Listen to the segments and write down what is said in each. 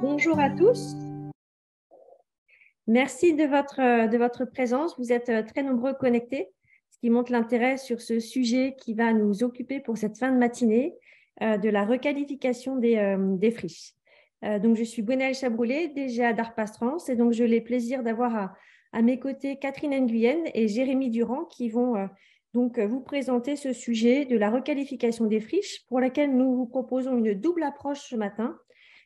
Bonjour à tous. Merci de votre présence. Vous êtes très nombreux connectés, ce qui montre l'intérêt sur ce sujet qui va nous occuper pour cette fin de matinée, de la requalification des friches. Donc, je suis Gwenaëlle Chabroulet, DGA d'Arpastrans, et donc j'ai le plaisir d'avoir à mes côtés Catherine Nguyen et Jérémy Durand qui vont vous présenter ce sujet de la requalification des friches pour laquelle nous vous proposons une double approche ce matin,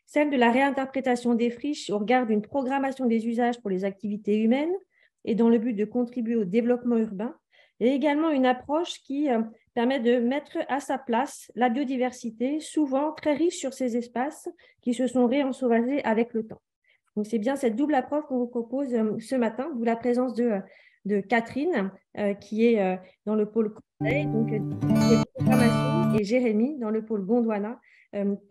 celle de la réinterprétation des friches au regard d'une programmation des usages pour les activités humaines et dans le but de contribuer au développement urbain, et également une approche qui permet de mettre à sa place la biodiversité, souvent très riche sur ces espaces qui se sont réensauvagés avec le temps. Donc, c'est bien cette double approche qu'on vous propose ce matin, d'où la présence de Catherine, qui est dans le pôle conseil, programmation, et Jérémy dans le pôle Gondwana,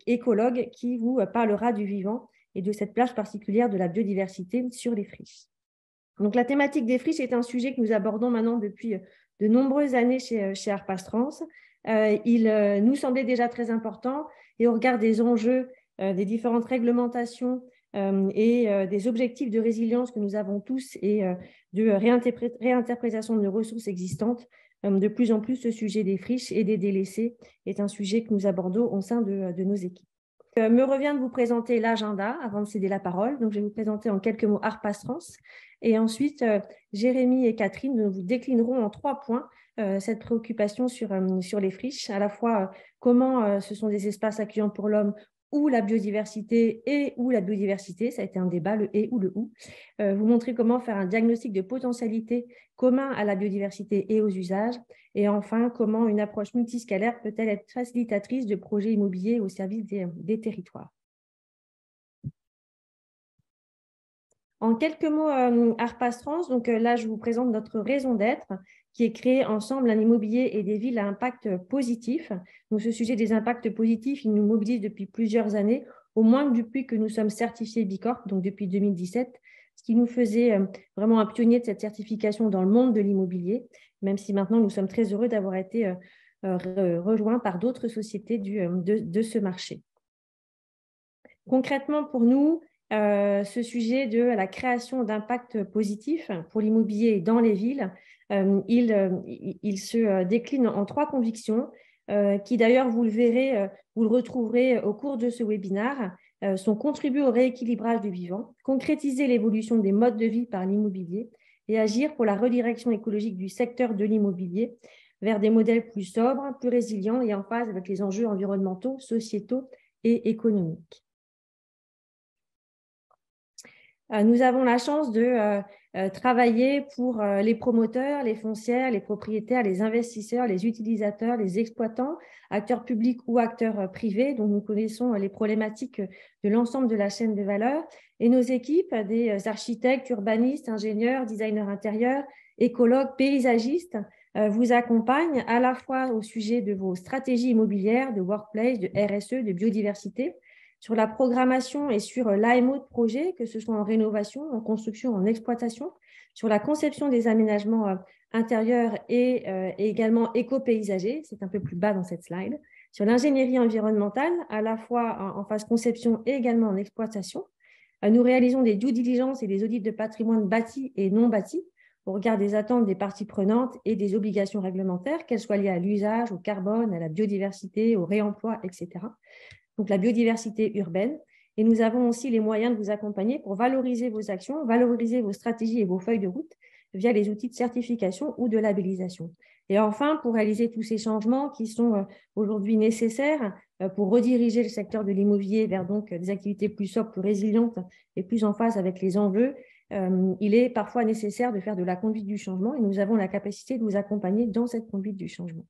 écologue, qui vous parlera du vivant et de cette place particulière de la biodiversité sur les friches. Donc, la thématique des friches est un sujet que nous abordons maintenant depuis de nombreuses années chez Arpastrans. Il nous semblait déjà très important et au regard des enjeux, des différentes réglementations et des objectifs de résilience que nous avons tous et de réinterprétation de nos ressources existantes, de plus en plus ce sujet des friches et des délaissés est un sujet que nous abordons au sein de nos équipes. Me revient de vous présenter l'agenda avant de céder la parole. Donc, je vais vous présenter en quelques mots Arpastrans. Et ensuite, Jérémy et Catherine vous déclineront en 3 points cette préoccupation sur les friches, à la fois comment ce sont des espaces accueillants pour l'homme ou la biodiversité et ou la biodiversité, ça a été un débat, le et ou le ou. Vous montrer comment faire un diagnostic de potentialité commun à la biodiversité et aux usages. Et enfin, comment une approche multiscalaire peut-elle être facilitatrice de projets immobiliers au service des territoires. En quelques mots, Arpastrans, donc là, je vous présente notre raison d'être, qui est créer ensemble un immobilier et des villes à impact positif. Donc, ce sujet des impacts positifs, il nous mobilise depuis plusieurs années, au moins depuis que nous sommes certifiés Bicorp, donc depuis 2017, ce qui nous faisait vraiment un pionnier de cette certification dans le monde de l'immobilier, même si maintenant nous sommes très heureux d'avoir été rejoints par d'autres sociétés de ce marché. Concrètement, pour nous, ce sujet de la création d'impact positif pour l'immobilier dans les villes, il se décline en 3 convictions qui d'ailleurs, vous le verrez, vous le retrouverez au cours de ce webinaire, sont contribuer au rééquilibrage du vivant, concrétiser l'évolution des modes de vie par l'immobilier et agir pour la redirection écologique du secteur de l'immobilier vers des modèles plus sobres, plus résilients et en phase avec les enjeux environnementaux, sociétaux et économiques. Nous avons la chance de travailler pour les promoteurs, les foncières, les propriétaires, les investisseurs, les utilisateurs, les exploitants, acteurs publics ou acteurs privés. Donc, nous connaissons les problématiques de l'ensemble de la chaîne de valeur. Et nos équipes, des architectes, urbanistes, ingénieurs, designers intérieurs, écologues, paysagistes, vous accompagnent à la fois au sujet de vos stratégies immobilières, de workplace, de RSE, de biodiversité, sur la programmation et sur l'AMO de projet, que ce soit en rénovation, en construction, en exploitation, sur la conception des aménagements intérieurs et également éco-paysagers, c'est un peu plus bas dans cette slide, sur l'ingénierie environnementale, à la fois en phase conception et également en exploitation. Nous réalisons des due diligence et des audits de patrimoine bâti et non bâti au regard des attentes des parties prenantes et des obligations réglementaires, qu'elles soient liées à l'usage, au carbone, à la biodiversité, au réemploi, etc. Donc la biodiversité urbaine. Et nous avons aussi les moyens de vous accompagner pour valoriser vos actions, valoriser vos stratégies et vos feuilles de route via les outils de certification ou de labellisation. Et enfin, pour réaliser tous ces changements qui sont aujourd'hui nécessaires pour rediriger le secteur de l'immobilier vers donc des activités plus sobres, plus résilientes et plus en phase avec les enjeux, il est parfois nécessaire de faire de la conduite du changement et nous avons la capacité de vous accompagner dans cette conduite du changement.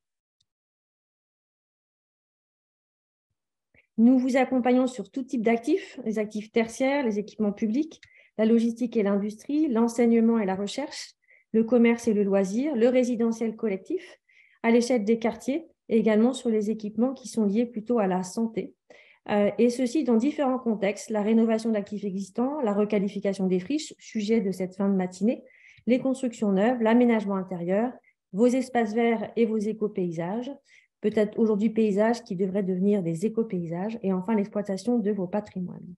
Nous vous accompagnons sur tout type d'actifs, les actifs tertiaires, les équipements publics, la logistique et l'industrie, l'enseignement et la recherche, le commerce et le loisir, le résidentiel collectif, à l'échelle des quartiers et également sur les équipements qui sont liés plutôt à la santé. Et ceci dans différents contextes, la rénovation d'actifs existants, la requalification des friches, sujet de cette fin de matinée, les constructions neuves, l'aménagement intérieur, vos espaces verts et vos éco-paysages, peut-être aujourd'hui paysages qui devraient devenir des éco-paysages, et enfin l'exploitation de vos patrimoines.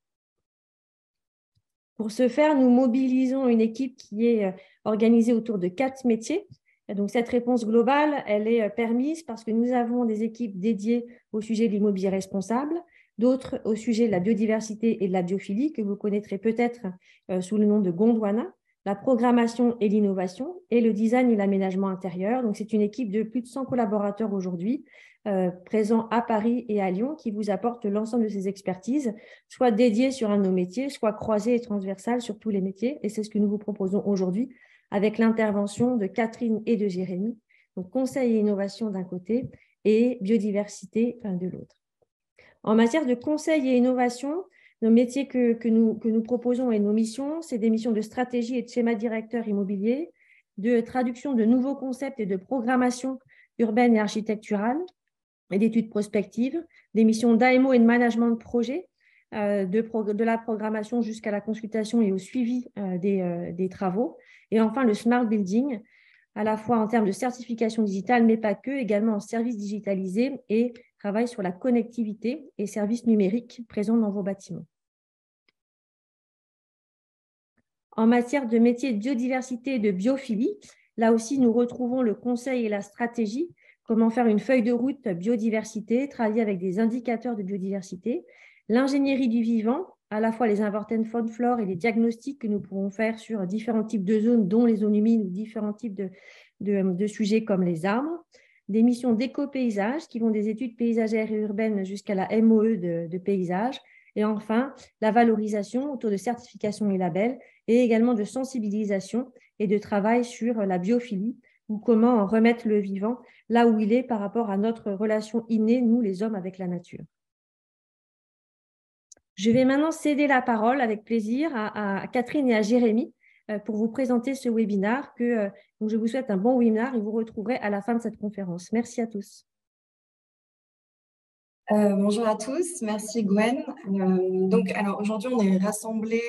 Pour ce faire, nous mobilisons une équipe qui est organisée autour de 4 métiers. Donc, cette réponse globale, elle est permise parce que nous avons des équipes dédiées au sujet de l'immobilier responsable, d'autres au sujet de la biodiversité et de la biophilie, que vous connaîtrez peut-être sous le nom de Gondwana, la programmation et l'innovation, et le design et l'aménagement intérieur. Donc, c'est une équipe de plus de 100 collaborateurs aujourd'hui, présents à Paris et à Lyon, qui vous apportent l'ensemble de ces expertises, soit dédiées sur un de nos métiers, soit croisées et transversales sur tous les métiers. Et c'est ce que nous vous proposons aujourd'hui avec l'intervention de Catherine et de Jérémy, donc conseil et innovation d'un côté et biodiversité de l'autre. En matière de conseil et innovation, nos métiers que nous proposons et nos missions, c'est des missions de stratégie et de schéma directeur immobilier, de traduction de nouveaux concepts et de programmation urbaine et architecturale, et d'études prospectives, des missions d'AMO et de management de projet, de la programmation jusqu'à la consultation et au suivi des travaux. Et enfin, le smart building, à la fois en termes de certification digitale, mais pas que, également en services digitalisés et travail sur la connectivité et services numériques présents dans vos bâtiments. En matière de métiers de biodiversité et de biophilie, là aussi, nous retrouvons le conseil et la stratégie, comment faire une feuille de route biodiversité, travailler avec des indicateurs de biodiversité, l'ingénierie du vivant, à la fois les inventaires faune flore et les diagnostics que nous pourrons faire sur différents types de zones, dont les zones humides ou différents types de sujets comme les arbres, des missions d'éco-paysage qui vont des études paysagères et urbaines jusqu'à la MOE de paysage, et enfin la valorisation autour de certifications et labels, et également de sensibilisation et de travail sur la biophilie, ou comment remettre le vivant là où il est par rapport à notre relation innée, nous les hommes, avec la nature. Je vais maintenant céder la parole avec plaisir à Catherine et à Jérémy pour vous présenter ce webinaire. Donc je vous souhaite un bon webinaire et vous retrouverez à la fin de cette conférence. Merci à tous. Bonjour à tous, merci Gwen. Alors aujourd'hui, on est rassemblés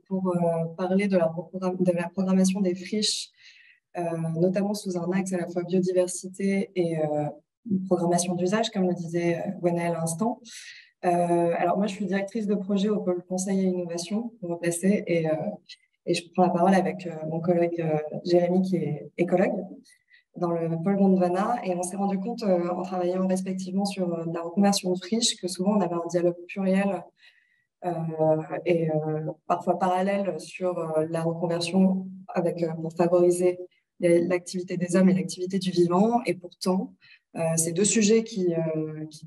pour parler de la programmation des friches, notamment sous un axe à la fois biodiversité et programmation d'usage, comme le disait Gwen à l'instant. Alors moi, je suis directrice de projet au pôle conseil et innovation, pour replacer, et je prends la parole avec mon collègue Jérémy, qui est écologue dans le pôle Gondwana, et on s'est rendu compte en travaillant respectivement sur la reconversion de friches que souvent on avait un dialogue pluriel et parfois parallèle sur la reconversion pour favoriser l'activité des hommes et l'activité du vivant, et pourtant ces deux sujets qui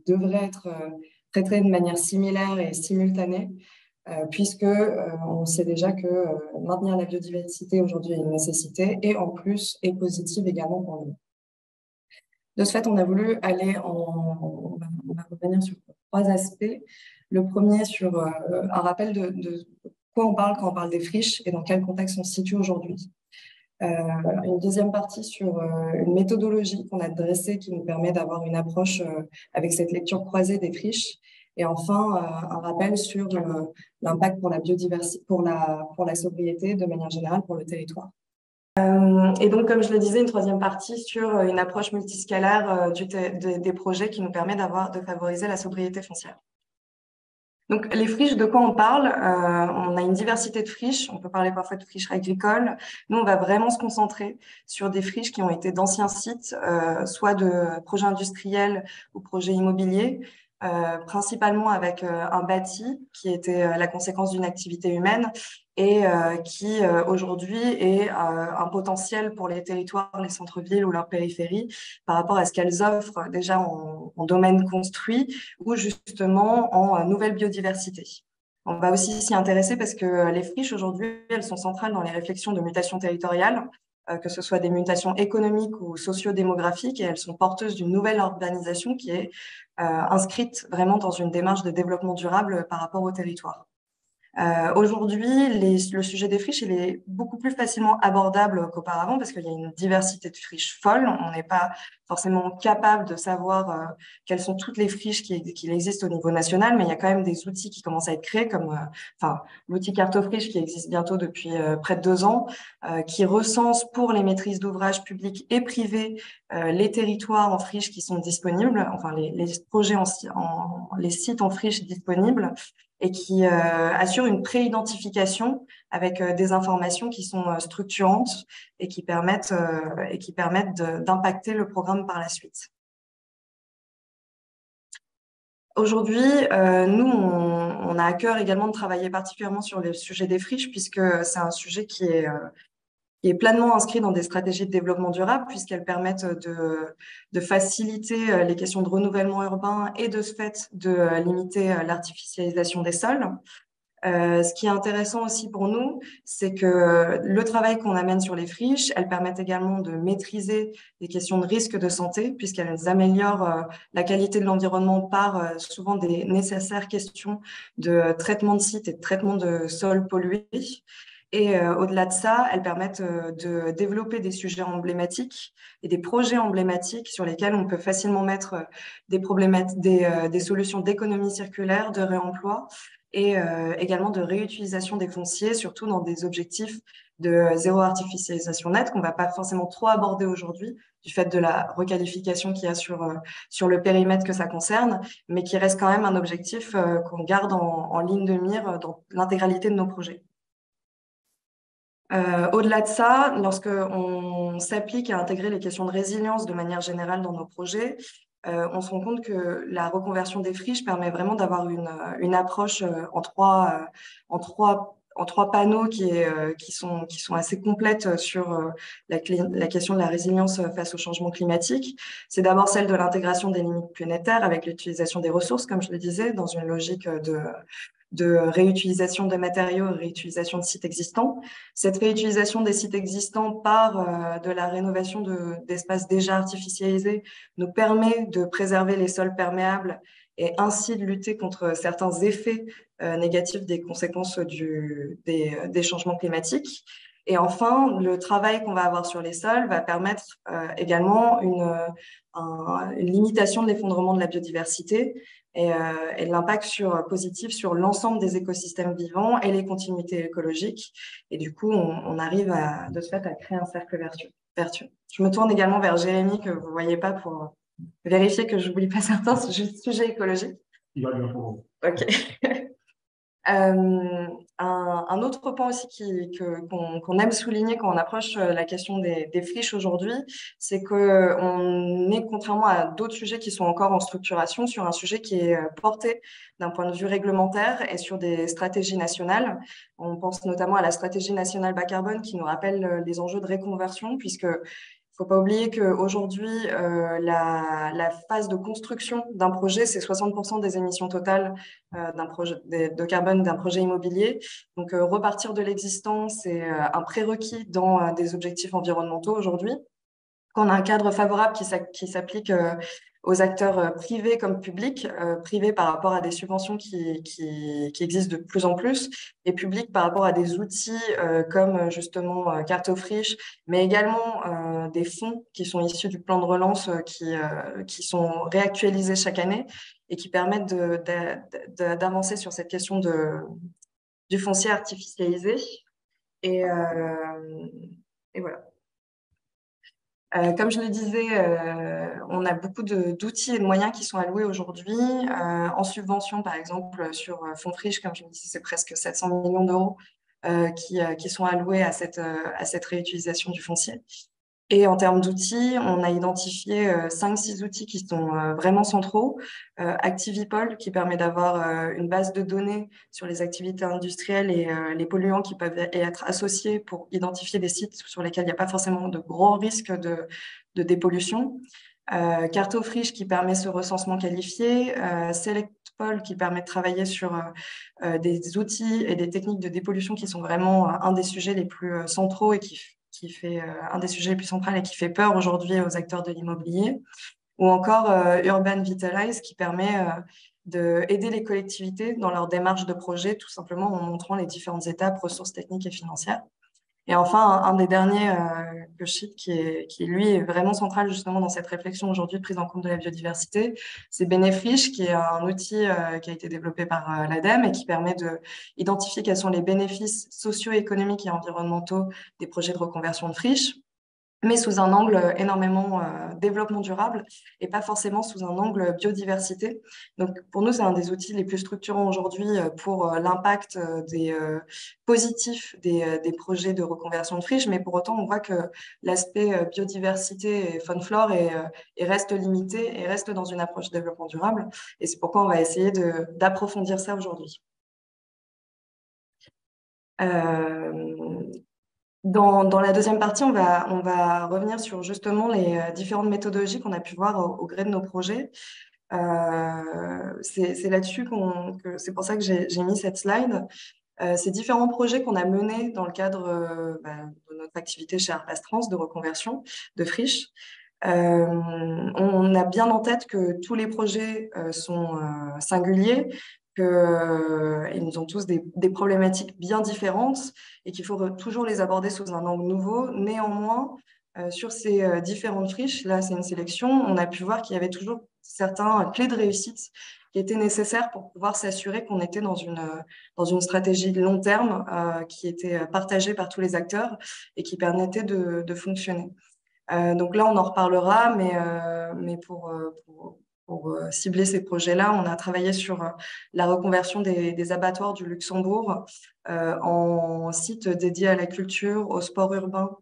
devraient être traités de manière similaire et simultanée, puisque on sait déjà que maintenir la biodiversité aujourd'hui est une nécessité et en plus est positive également pour nous. De ce fait, on a voulu on va revenir sur 3 aspects. Le premier sur un rappel de quoi on parle quand on parle des friches et dans quel contexte on se situe aujourd'hui. Une deuxième partie sur une méthodologie qu'on a dressée qui nous permet d'avoir une approche avec cette lecture croisée des friches. Et enfin, un rappel sur l'impact pour la biodiversité, pour la sobriété de manière générale pour le territoire. Et donc, comme je le disais, une troisième partie sur une approche multiscalaire des projets qui nous permet de favoriser la sobriété foncière. Donc, les friches, de quoi on parle? On a une diversité de friches. On peut parler parfois de friches agricoles. Nous, on va vraiment se concentrer sur des friches qui ont été d'anciens sites, soit de projets industriels ou projets immobiliers, principalement avec un bâti qui était la conséquence d'une activité humaine et qui aujourd'hui est un potentiel pour les territoires, les centres-villes ou leurs périphéries par rapport à ce qu'elles offrent déjà en domaine construit ou justement en nouvelle biodiversité. On va aussi s'y intéresser parce que les friches aujourd'hui, elles sont centrales dans les réflexions de mutation territoriale, que ce soit des mutations économiques ou socio-démographiques, et elles sont porteuses d'une nouvelle urbanisation qui est inscrite vraiment dans une démarche de développement durable par rapport au territoire. Aujourd'hui, le sujet des friches, il est beaucoup plus facilement abordable qu'auparavant parce qu'il y a une diversité de friches folle. On n'est pas forcément capable de savoir quelles sont toutes les friches qui existent au niveau national, mais il y a quand même des outils qui commencent à être créés, comme l'outil Cartofriche qui existe bientôt depuis près de 2 ans, qui recense pour les maîtrises d'ouvrage publics et privés les territoires en friche qui sont disponibles, enfin les projets les sites en friche disponibles. et qui assure une pré-identification avec des informations qui sont structurantes et qui permettent d'impacter le programme par la suite. Aujourd'hui, nous, on a à cœur également de travailler particulièrement sur le sujet des friches, puisque c'est un sujet qui est pleinement inscrit dans des stratégies de développement durable, puisqu'elles permettent de faciliter les questions de renouvellement urbain et de ce fait de limiter l'artificialisation des sols. Ce qui est intéressant aussi pour nous, c'est que le travail qu'on amène sur les friches, elles permettent également de maîtriser les questions de risque de santé, puisqu'elles améliorent la qualité de l'environnement par souvent des nécessaires questions de traitement de sites et de traitement de sols pollués. Et au-delà de ça, elles permettent de développer des sujets emblématiques et des projets emblématiques sur lesquels on peut facilement mettre des solutions d'économie circulaire, de réemploi et également de réutilisation des fonciers, surtout dans des objectifs de zéro artificialisation nette qu'on va pas forcément trop aborder aujourd'hui du fait de la requalification qu'il y a sur le périmètre que ça concerne, mais qui reste quand même un objectif qu'on garde en ligne de mire dans l'intégralité de nos projets. Au-delà de ça, lorsque on s'applique à intégrer les questions de résilience de manière générale dans nos projets, on se rend compte que la reconversion des friches permet vraiment d'avoir une approche en trois panneaux qui sont assez complètes sur la question de la résilience face au changement climatique. C'est d'abord celle de l'intégration des limites planétaires avec l'utilisation des ressources, comme je le disais, dans une logique de réutilisation de matériaux, réutilisation de sites existants. Cette réutilisation des sites existants par de la rénovation d'espaces déjà artificialisés nous permet de préserver les sols perméables et ainsi de lutter contre certains effets négatifs des conséquences des changements climatiques. Et enfin, le travail qu'on va avoir sur les sols va permettre également une limitation de l'effondrement de la biodiversité et de l'impact positif sur l'ensemble des écosystèmes vivants et les continuités écologiques. Et du coup, on arrive de ce fait à créer un cercle vertueux. Je me tourne également vers Jérémy, que vous ne voyez pas, pour vérifier que je n'oublie pas certains sujets écologiques. Il va bien pour vous. OK. Un autre point aussi qu'on aime souligner quand on approche la question des friches aujourd'hui, c'est qu'on est, contrairement à d'autres sujets qui sont encore en structuration, sur un sujet qui est porté d'un point de vue réglementaire et sur des stratégies nationales. On pense notamment à la stratégie nationale bas carbone qui nous rappelle les enjeux de réconversion, puisque il ne faut pas oublier qu'aujourd'hui, la phase de construction d'un projet, c'est 60% des émissions totales de carbone d'un projet immobilier. Donc, repartir de l'existant, c'est un prérequis dans des objectifs environnementaux aujourd'hui. Quand on a un cadre favorable qui s'applique aux acteurs privés comme publics, privés par rapport à des subventions qui existent de plus en plus, et publics par rapport à des outils comme justement Carte aux friches, mais également des fonds qui sont issus du plan de relance qui sont réactualisés chaque année et qui permettent d'avancer sur cette question du foncier artificialisé. Et voilà. Comme je le disais, on a beaucoup d'outils et de moyens qui sont alloués aujourd'hui en subvention, par exemple, sur Fonds Friches, comme je le disais, c'est presque 700 millions d'euros qui sont alloués à cette réutilisation du foncier. Et en termes d'outils, on a identifié 5-6 outils qui sont vraiment centraux. Activipol, qui permet d'avoir une base de données sur les activités industrielles et les polluants qui peuvent être associés pour identifier des sites sur lesquels il n'y a pas forcément de gros risques de dépollution. Carte aux friches, qui permet ce recensement qualifié. Selectpol, qui permet de travailler sur des outils et des techniques de dépollution qui sont vraiment un des sujets les plus centraux et qui fait un des sujets les plus centraux et qui fait peur aujourd'hui aux acteurs de l'immobilier, ou encore Urban Vitalize, qui permet d'aider les collectivités dans leur démarche de projet, tout simplement en montrant les différentes étapes, ressources techniques et financières. Et enfin, un des derniers que je cite, qui lui est vraiment central justement dans cette réflexion aujourd'hui de prise en compte de la biodiversité, c'est Benefriche, qui est un outil qui a été développé par l'ADEME et qui permet d'identifier quels sont les bénéfices socio-économiques et environnementaux des projets de reconversion de friches. mais sous un angle énormément développement durable et pas forcément sous un angle biodiversité. Donc, pour nous, c'est un des outils les plus structurants aujourd'hui pour l'impact positif des projets de reconversion de friches, mais pour autant, on voit que l'aspect biodiversité et faune flore reste limité et reste dans une approche développement durable. Et c'est pourquoi on va essayer d'approfondir ça aujourd'hui. Dans la deuxième partie, on va revenir sur justement les différentes méthodologies qu'on a pu voir au gré de nos projets. C'est là-dessus c'est pour ça que j'ai mis cette slide. Ces différents projets qu'on a menés dans le cadre de notre activité chez Arpas Trans de reconversion de friches. On a bien en tête que tous les projets sont singuliers, qu'ils ont tous des problématiques bien différentes et qu'il faut toujours les aborder sous un angle nouveau. Néanmoins, sur ces différentes friches, là c'est une sélection, on a pu voir qu'il y avait toujours certains clés de réussite qui étaient nécessaires pour pouvoir s'assurer qu'on était dans une stratégie de long terme qui était partagée par tous les acteurs et qui permettait de fonctionner. Donc là, on en reparlera, mais pour cibler ces projets-là, on a travaillé sur la reconversion des abattoirs du Luxembourg en site dédié à la culture, au sport urbain,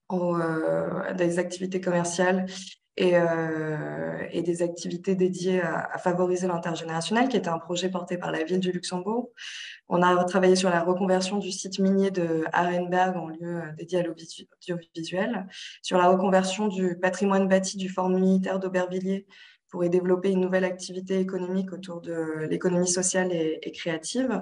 à des activités commerciales et des activités dédiées à favoriser l'intergénérationnel, qui était un projet porté par la ville du Luxembourg. On a travaillé sur la reconversion du site minier de Arenberg en lieu dédié à l'audiovisuel, sur la reconversion du patrimoine bâti du fort militaire d'Aubervilliers pour y développer une nouvelle activité économique autour de l'économie sociale et créative,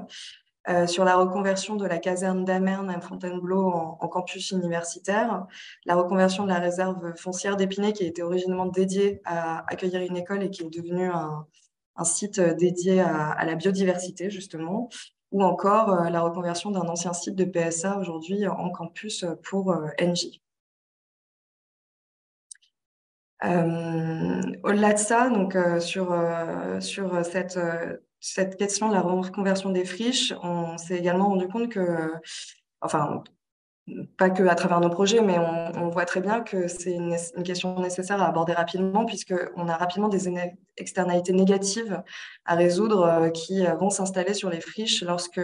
sur la reconversion de la caserne d'Amerne à Fontainebleau en campus universitaire, la reconversion de la réserve foncière d'Épinay qui était originellement dédiée à accueillir une école et qui est devenue un site dédié à la biodiversité, justement, ou encore la reconversion d'un ancien site de PSA aujourd'hui en campus pour Engie. Au-delà de ça, donc sur cette question de la reconversion des friches, on s'est également rendu compte que, enfin, pas que à travers nos projets, mais on voit très bien que c'est une question nécessaire à aborder rapidement, puisqu'on a rapidement des externalités négatives à résoudre qui vont s'installer sur les friches lorsque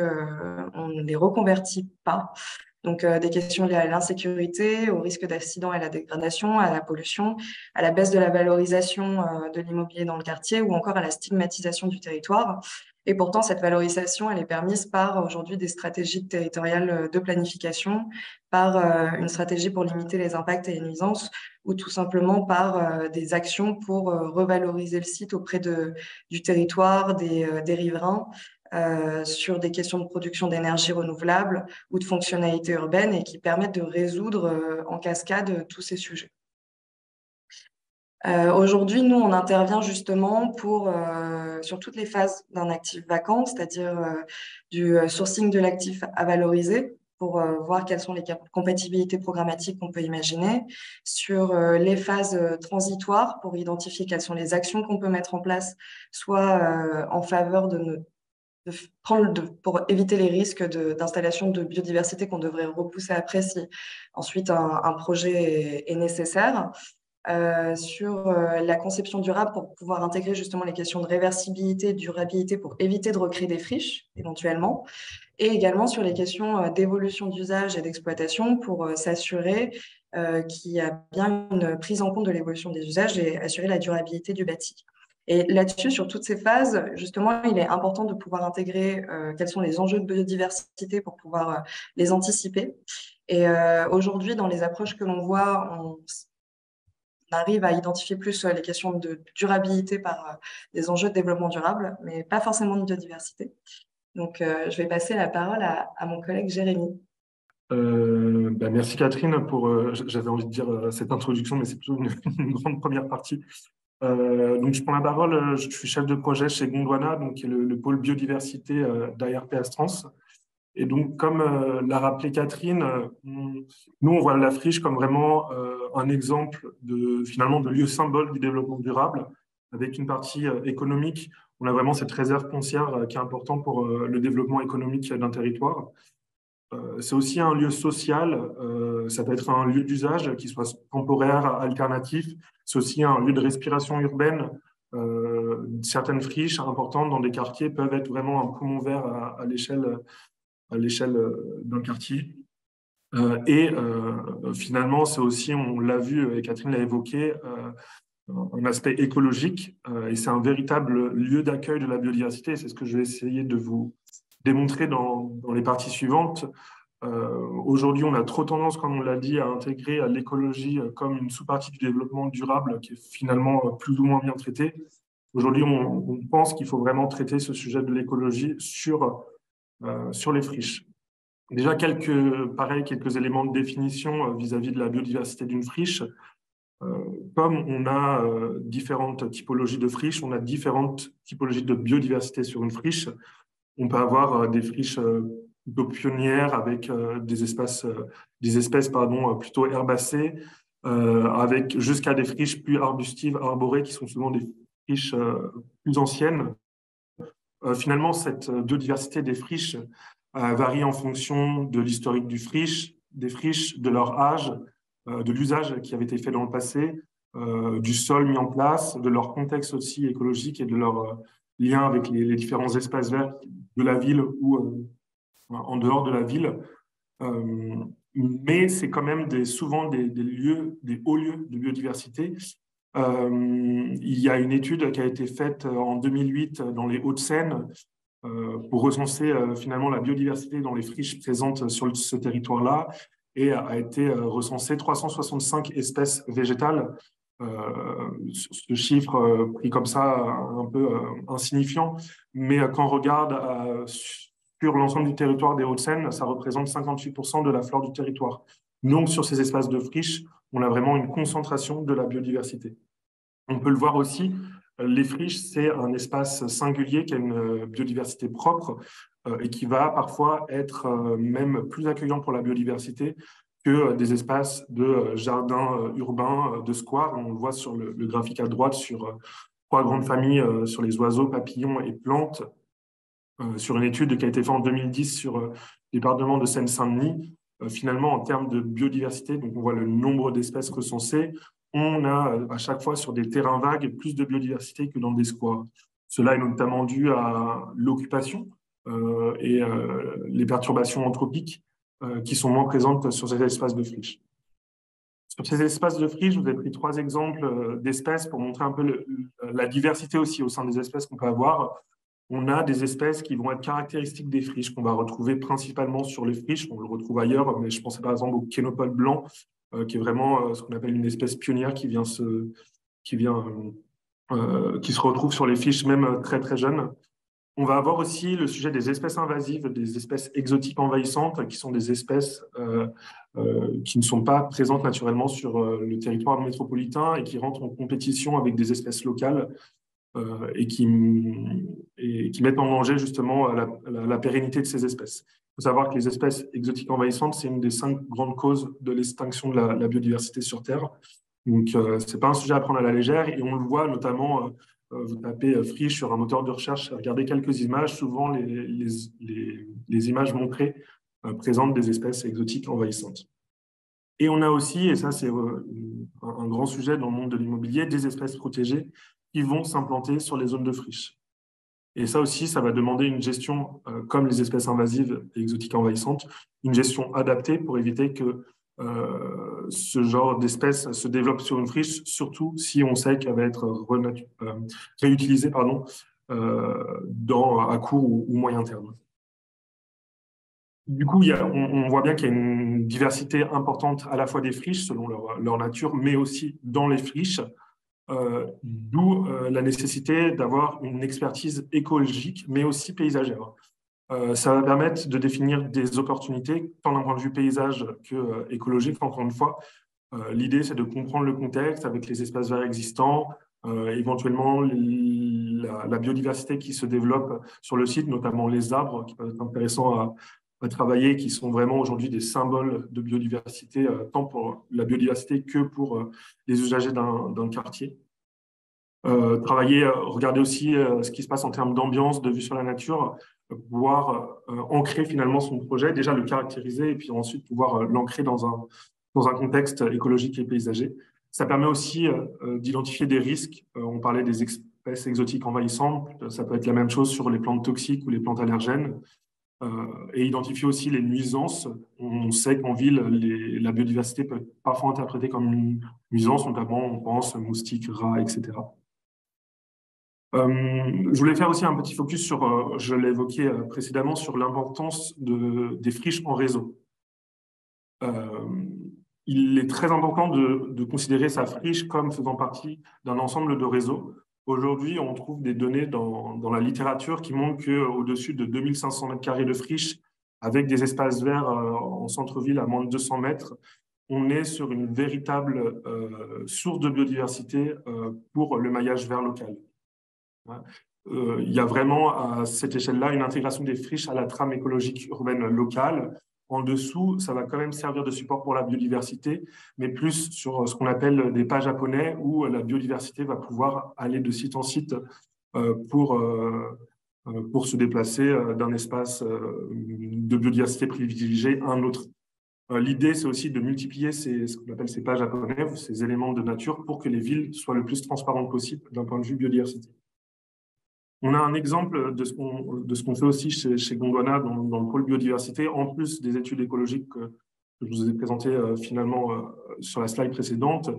on ne les reconvertit pas. Donc, des questions liées à l'insécurité, au risque d'accident et à la dégradation, à la pollution, à la baisse de la valorisation de l'immobilier dans le quartier ou encore à la stigmatisation du territoire. Et pourtant, cette valorisation, elle est permise par aujourd'hui des stratégies territoriales de planification, par une stratégie pour limiter les impacts et les nuisances, ou tout simplement par des actions pour revaloriser le site auprès du territoire, des riverains, sur des questions de production d'énergie renouvelable ou de fonctionnalités urbaines et qui permettent de résoudre en cascade tous ces sujets. Aujourd'hui, nous, on intervient justement sur toutes les phases d'un actif vacant, c'est-à-dire du sourcing de l'actif à valoriser pour voir quelles sont les compatibilités programmatiques qu'on peut imaginer, sur les phases transitoires pour identifier quelles sont les actions qu'on peut mettre en place, soit en faveur pour éviter les risques d'installation de biodiversité qu'on devrait repousser après si ensuite un projet est nécessaire. Sur la conception durable pour pouvoir intégrer justement les questions de réversibilité, durabilité pour éviter de recréer des friches éventuellement, et également sur les questions d'évolution d'usage et d'exploitation pour s'assurer qu'il y a bien une prise en compte de l'évolution des usages et assurer la durabilité du bâti. Et là-dessus, sur toutes ces phases, justement, il est important de pouvoir intégrer quels sont les enjeux de biodiversité pour pouvoir les anticiper. Et aujourd'hui, dans les approches que l'on voit, on arrive à identifier plus les questions de durabilité par des enjeux de développement durable, mais pas forcément de biodiversité. Donc, je vais passer la parole à mon collègue Jérémy. Merci Catherine pour, j'avais envie de dire cette introduction, mais c'est plutôt une grande première partie. Donc, je prends la parole, je suis chef de projet chez Gondwana, donc, qui est le pôle biodiversité d'ARP Astrans. Et donc, comme l'a rappelé Catherine, nous, on voit la friche comme vraiment un exemple finalement de lieu symbole du développement durable, avec une partie économique. On a vraiment cette réserve foncière qui est importante pour le développement économique d'un territoire. c'est aussi un lieu social, ça peut être un lieu d'usage qui soit temporaire, alternatif. C'est aussi un lieu de respiration urbaine. Certaines friches importantes dans des quartiers peuvent être vraiment un poumon vert à l'échelle d'un quartier. Finalement, c'est aussi, on l'a vu et Catherine l'a évoqué, un aspect écologique et c'est un véritable lieu d'accueil de la biodiversité. C'est ce que je vais essayer de vous démontrer dans les parties suivantes. Aujourd'hui, on a trop tendance, comme on l'a dit, à intégrer l'écologie comme une sous-partie du développement durable qui est finalement plus ou moins bien traitée. Aujourd'hui, on pense qu'il faut vraiment traiter ce sujet de l'écologie sur les friches. Déjà, quelques éléments de définition vis-à-vis de la biodiversité d'une friche. Comme on a différentes typologies de friches, on a différentes typologies de biodiversité sur une friche. On peut avoir des friches plutôt pionnières avec des espèces plutôt herbacées, avec jusqu'à des friches plus arbustives, arborées, qui sont souvent des friches plus anciennes. Finalement, cette biodiversité des friches varie en fonction de l'historique des friches, de leur âge, de l'usage qui avait été fait dans le passé, du sol mis en place, de leur contexte aussi écologique et de leur lien avec les différents espaces verts de la ville ou en dehors de la ville. Mais c'est quand même souvent des hauts lieux de biodiversité. Il y a une étude qui a été faite en 2008 dans les Hauts-de-Seine pour recenser finalement la biodiversité dans les friches présentes sur ce territoire-là et a été recensé 365 espèces végétales. Ce chiffre pris comme ça un peu insignifiant, mais quand on regarde sur l'ensemble du territoire des Hauts-de-Seine, ça représente 58% de la flore du territoire. Donc sur ces espaces de friches, on a vraiment une concentration de la biodiversité. On peut le voir aussi, les friches, c'est un espace singulier qui a une biodiversité propre et qui va parfois être même plus accueillant pour la biodiversité que des espaces de jardins urbains, de squares. On le voit sur le graphique à droite sur 3 grandes familles sur les oiseaux, papillons et plantes, sur une étude qui a été faite en 2010 sur le département de Seine-Saint-Denis. Finalement, en termes de biodiversité, donc on voit le nombre d'espèces recensées, on a à chaque fois sur des terrains vagues plus de biodiversité que dans des squares. Cela est notamment dû à l'occupation et les perturbations anthropiques qui sont moins présentes sur ces espaces de friches. Sur ces espaces de friches, je vous ai pris 3 exemples d'espèces pour montrer un peu la diversité aussi au sein des espèces qu'on peut avoir. On a des espèces qui vont être caractéristiques des friches, qu'on va retrouver principalement sur les friches. On le retrouve ailleurs, mais je pensais par exemple au kénopode blanc, qui est vraiment ce qu'on appelle une espèce pionnière qui se retrouve sur les friches même très très jeunes. On va avoir aussi le sujet des espèces invasives, des espèces exotiques envahissantes, qui sont des espèces qui ne sont pas présentes naturellement sur le territoire métropolitain et qui rentrent en compétition avec des espèces locales et qui mettent en danger justement la pérennité de ces espèces. Il faut savoir que les espèces exotiques envahissantes, c'est une des 5 grandes causes de l'extinction de la biodiversité sur Terre. Donc, ce n'est pas un sujet à prendre à la légère et on le voit notamment, vous tapez friche sur un moteur de recherche, regardez quelques images, souvent les images montrées présentent des espèces exotiques envahissantes. Et on a aussi, et ça c'est un grand sujet dans le monde de l'immobilier, des espèces protégées qui vont s'implanter sur les zones de friche. Et ça aussi, ça va demander une gestion, comme les espèces invasives et exotiques envahissantes, une gestion adaptée pour éviter que ce genre d'espèce se développe sur une friche, surtout si on sait qu'elle va être réutilisée à court ou moyen terme. Du coup, on voit bien qu'il y a une diversité importante à la fois des friches selon leur nature, mais aussi dans les friches, d'où la nécessité d'avoir une expertise écologique, mais aussi paysagère. Ça va permettre de définir des opportunités, tant d'un point de vue paysage que écologique. Encore une fois, l'idée, c'est de comprendre le contexte avec les espaces verts existants, éventuellement la biodiversité qui se développe sur le site, notamment les arbres, qui peuvent être intéressants à travailler, qui sont vraiment aujourd'hui des symboles de biodiversité, tant pour la biodiversité que pour les usagers d'un quartier. Regarder aussi ce qui se passe en termes d'ambiance, de vue sur la nature. pouvoir ancrer finalement son projet, déjà le caractériser et puis ensuite pouvoir l'ancrer dans un contexte écologique et paysager. Ça permet aussi d'identifier des risques. On parlait des espèces exotiques envahissantes. Ça peut être la même chose sur les plantes toxiques ou les plantes allergènes. Et identifier aussi les nuisances. On sait qu'en ville, la biodiversité peut être parfois interprétée comme une nuisance, notamment on pense moustiques, rats, etc. Je voulais faire aussi un petit focus sur, je l'ai évoqué précédemment, sur l'importance des friches en réseau. Il est très important de considérer sa friche comme faisant partie d'un ensemble de réseaux. Aujourd'hui, on trouve des données dans la littérature qui montrent qu'au-dessus de 2500 mètres carrés de friche, avec des espaces verts en centre-ville à moins de 200 mètres, on est sur une véritable source de biodiversité pour le maillage vert local. Il y a vraiment à cette échelle-là une intégration des friches à la trame écologique urbaine locale. En dessous, ça va quand même servir de support pour la biodiversité, mais plus sur ce qu'on appelle des pas japonais où la biodiversité va pouvoir aller de site en site pour se déplacer d'un espace de biodiversité privilégié à un autre. L'idée, c'est aussi de multiplier ce qu'on appelle ces pas japonais, ces éléments de nature, pour que les villes soient le plus transparentes possible d'un point de vue biodiversité. On a un exemple de ce qu'on fait aussi chez Gondwana dans le pôle biodiversité, en plus des études écologiques que je vous ai présentées finalement sur la slide précédente.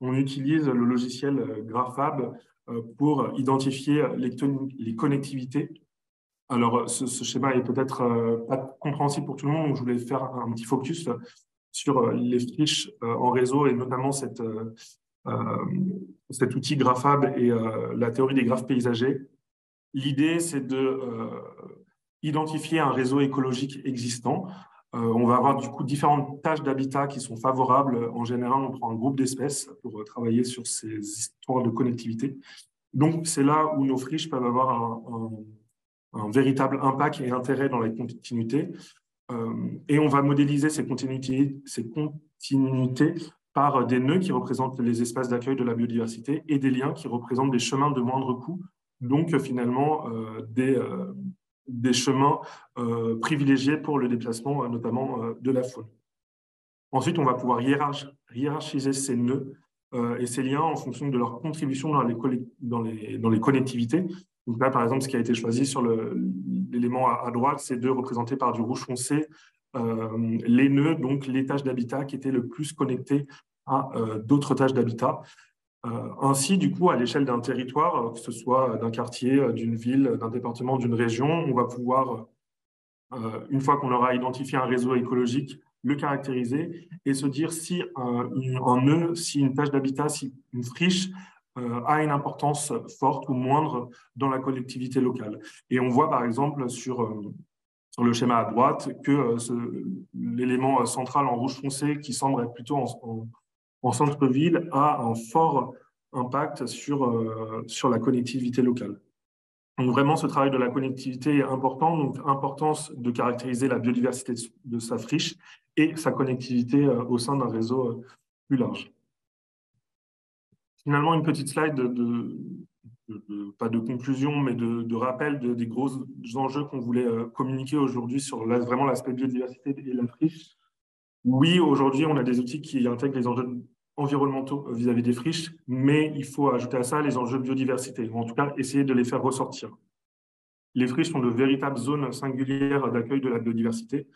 On utilise le logiciel Graphab pour identifier les connectivités. Alors, ce schéma est peut-être pas compréhensible pour tout le monde, donc je voulais faire un petit focus sur les friches en réseau et notamment cet outil Graphab et la théorie des graphes paysagers. L'idée, c'est d'identifier un réseau écologique existant. On va avoir du coup différentes tâches d'habitat qui sont favorables. En général, on prend un groupe d'espèces pour travailler sur ces histoires de connectivité. Donc, c'est là où nos friches peuvent avoir un véritable impact et intérêt dans la continuité. Et on va modéliser ces continuités par des nœuds qui représentent les espaces d'accueil de la biodiversité et des liens qui représentent des chemins de moindre coût. Donc, finalement, des chemins privilégiés pour le déplacement, notamment de la faune. Ensuite, on va pouvoir hiérarchiser ces nœuds et ces liens en fonction de leur contribution dans les connectivités. Donc là, par exemple, ce qui a été choisi sur l'élément à droite, c'est de représenter par du rouge foncé les nœuds, donc les tâches d'habitat qui étaient le plus connectées à d'autres tâches d'habitat. Ainsi, du coup, à l'échelle d'un territoire, que ce soit d'un quartier, d'une ville, d'un département, d'une région, on va pouvoir, une fois qu'on aura identifié un réseau écologique, le caractériser et se dire si un nœud, si une tâche d'habitat, si une friche a une importance forte ou moindre dans la collectivité locale. Et on voit par exemple sur le schéma à droite que l'élément central en rouge foncé qui semble être plutôt en centre-ville a un fort impact sur la connectivité locale. Donc vraiment, ce travail de la connectivité est important, donc importance de caractériser la biodiversité de sa friche et sa connectivité au sein d'un réseau plus large. Finalement, une petite slide pas de conclusion, mais de rappel des gros enjeux qu'on voulait communiquer aujourd'hui sur vraiment l'aspect biodiversité et la friche. Oui, aujourd'hui, on a des outils qui intègrent les enjeux environnementaux vis-à-vis des friches, mais il faut ajouter à ça les enjeux biodiversité, ou en tout cas essayer de les faire ressortir. Les friches sont de véritables zones singulières d'accueil de la biodiversité,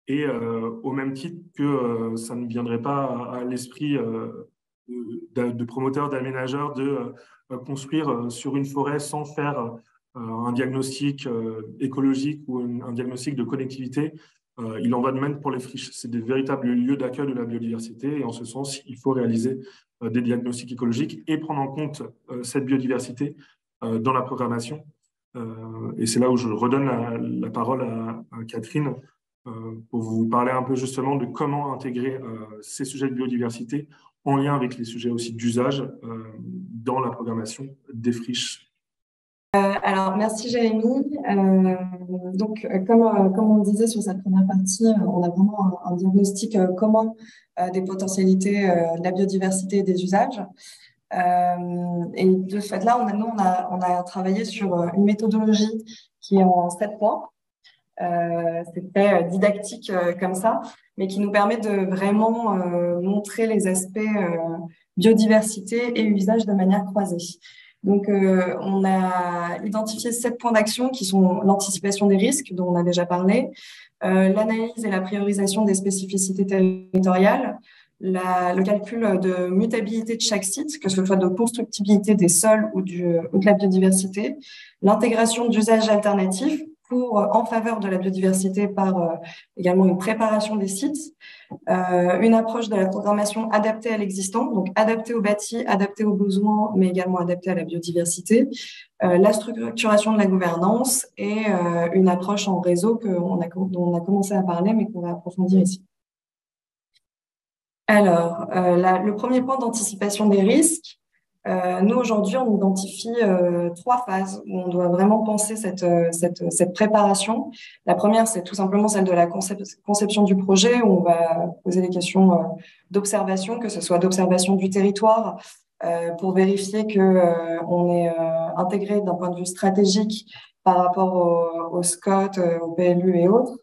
et au même titre que ça ne viendrait pas à l'esprit de promoteurs, d'aménageurs de construire sur une forêt sans faire un diagnostic écologique ou un diagnostic de connectivité. Il en va de même pour les friches. C'est des véritables lieux d'accueil de la biodiversité et en ce sens, il faut réaliser des diagnostics écologiques et prendre en compte cette biodiversité dans la programmation. Et c'est là où je redonne la parole à Catherine pour vous parler un peu justement de comment intégrer ces sujets de biodiversité en lien avec les sujets aussi d'usage dans la programmation des friches. Alors, merci Jérémy. Comme on disait sur cette première partie, on a vraiment un diagnostic commun des potentialités de la biodiversité et des usages. Et de ce fait-là, on a travaillé sur une méthodologie qui est en 7 points. C'est très didactique comme ça, mais qui nous permet de vraiment montrer les aspects biodiversité et usage de manière croisée. Donc, on a identifié 7 points d'action qui sont l'anticipation des risques, dont on a déjà parlé, l'analyse et la priorisation des spécificités territoriales, le calcul de mutabilité de chaque site, que ce soit de constructibilité des sols ou de la biodiversité, l'intégration d'usages alternatifs en faveur de la biodiversité par également une préparation des sites, une approche de la programmation adaptée à l'existant, donc adaptée au bâti, adaptée aux besoins, mais également adaptée à la biodiversité, la structuration de la gouvernance et une approche en réseau dont on a commencé à parler, mais qu'on va approfondir ici. Alors, le premier point d'anticipation des risques, nous, aujourd'hui, on identifie 3 phases où on doit vraiment penser cette préparation. La première, c'est tout simplement celle de la conception du projet, où on va poser des questions d'observation, que ce soit d'observation du territoire, pour vérifier qu'on est intégré d'un point de vue stratégique par rapport au SCOT, au PLU et autres.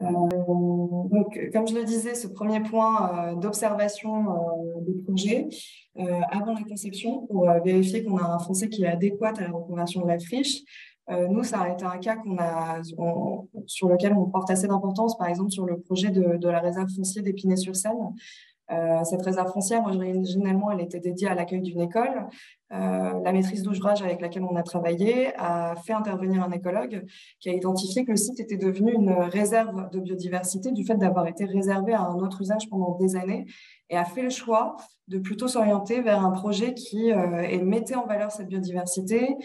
Donc, comme je le disais, ce premier point d'observation des projets avant la conception pour vérifier qu'on a un foncier qui est adéquat à la reconversion de la friche. Nous, ça a été un cas sur lequel on porte assez d'importance, par exemple sur le projet de la réserve foncière d'Épinay-sur-Seine. Cette réserve foncière, originellement, elle était dédiée à l'accueil d'une école. La maîtrise d'ouvrage avec laquelle on a travaillé a fait intervenir un écologue qui a identifié que le site était devenu une réserve de biodiversité du fait d'avoir été réservé à un autre usage pendant des années et a fait le choix de plutôt s'orienter vers un projet qui mettait en valeur cette biodiversité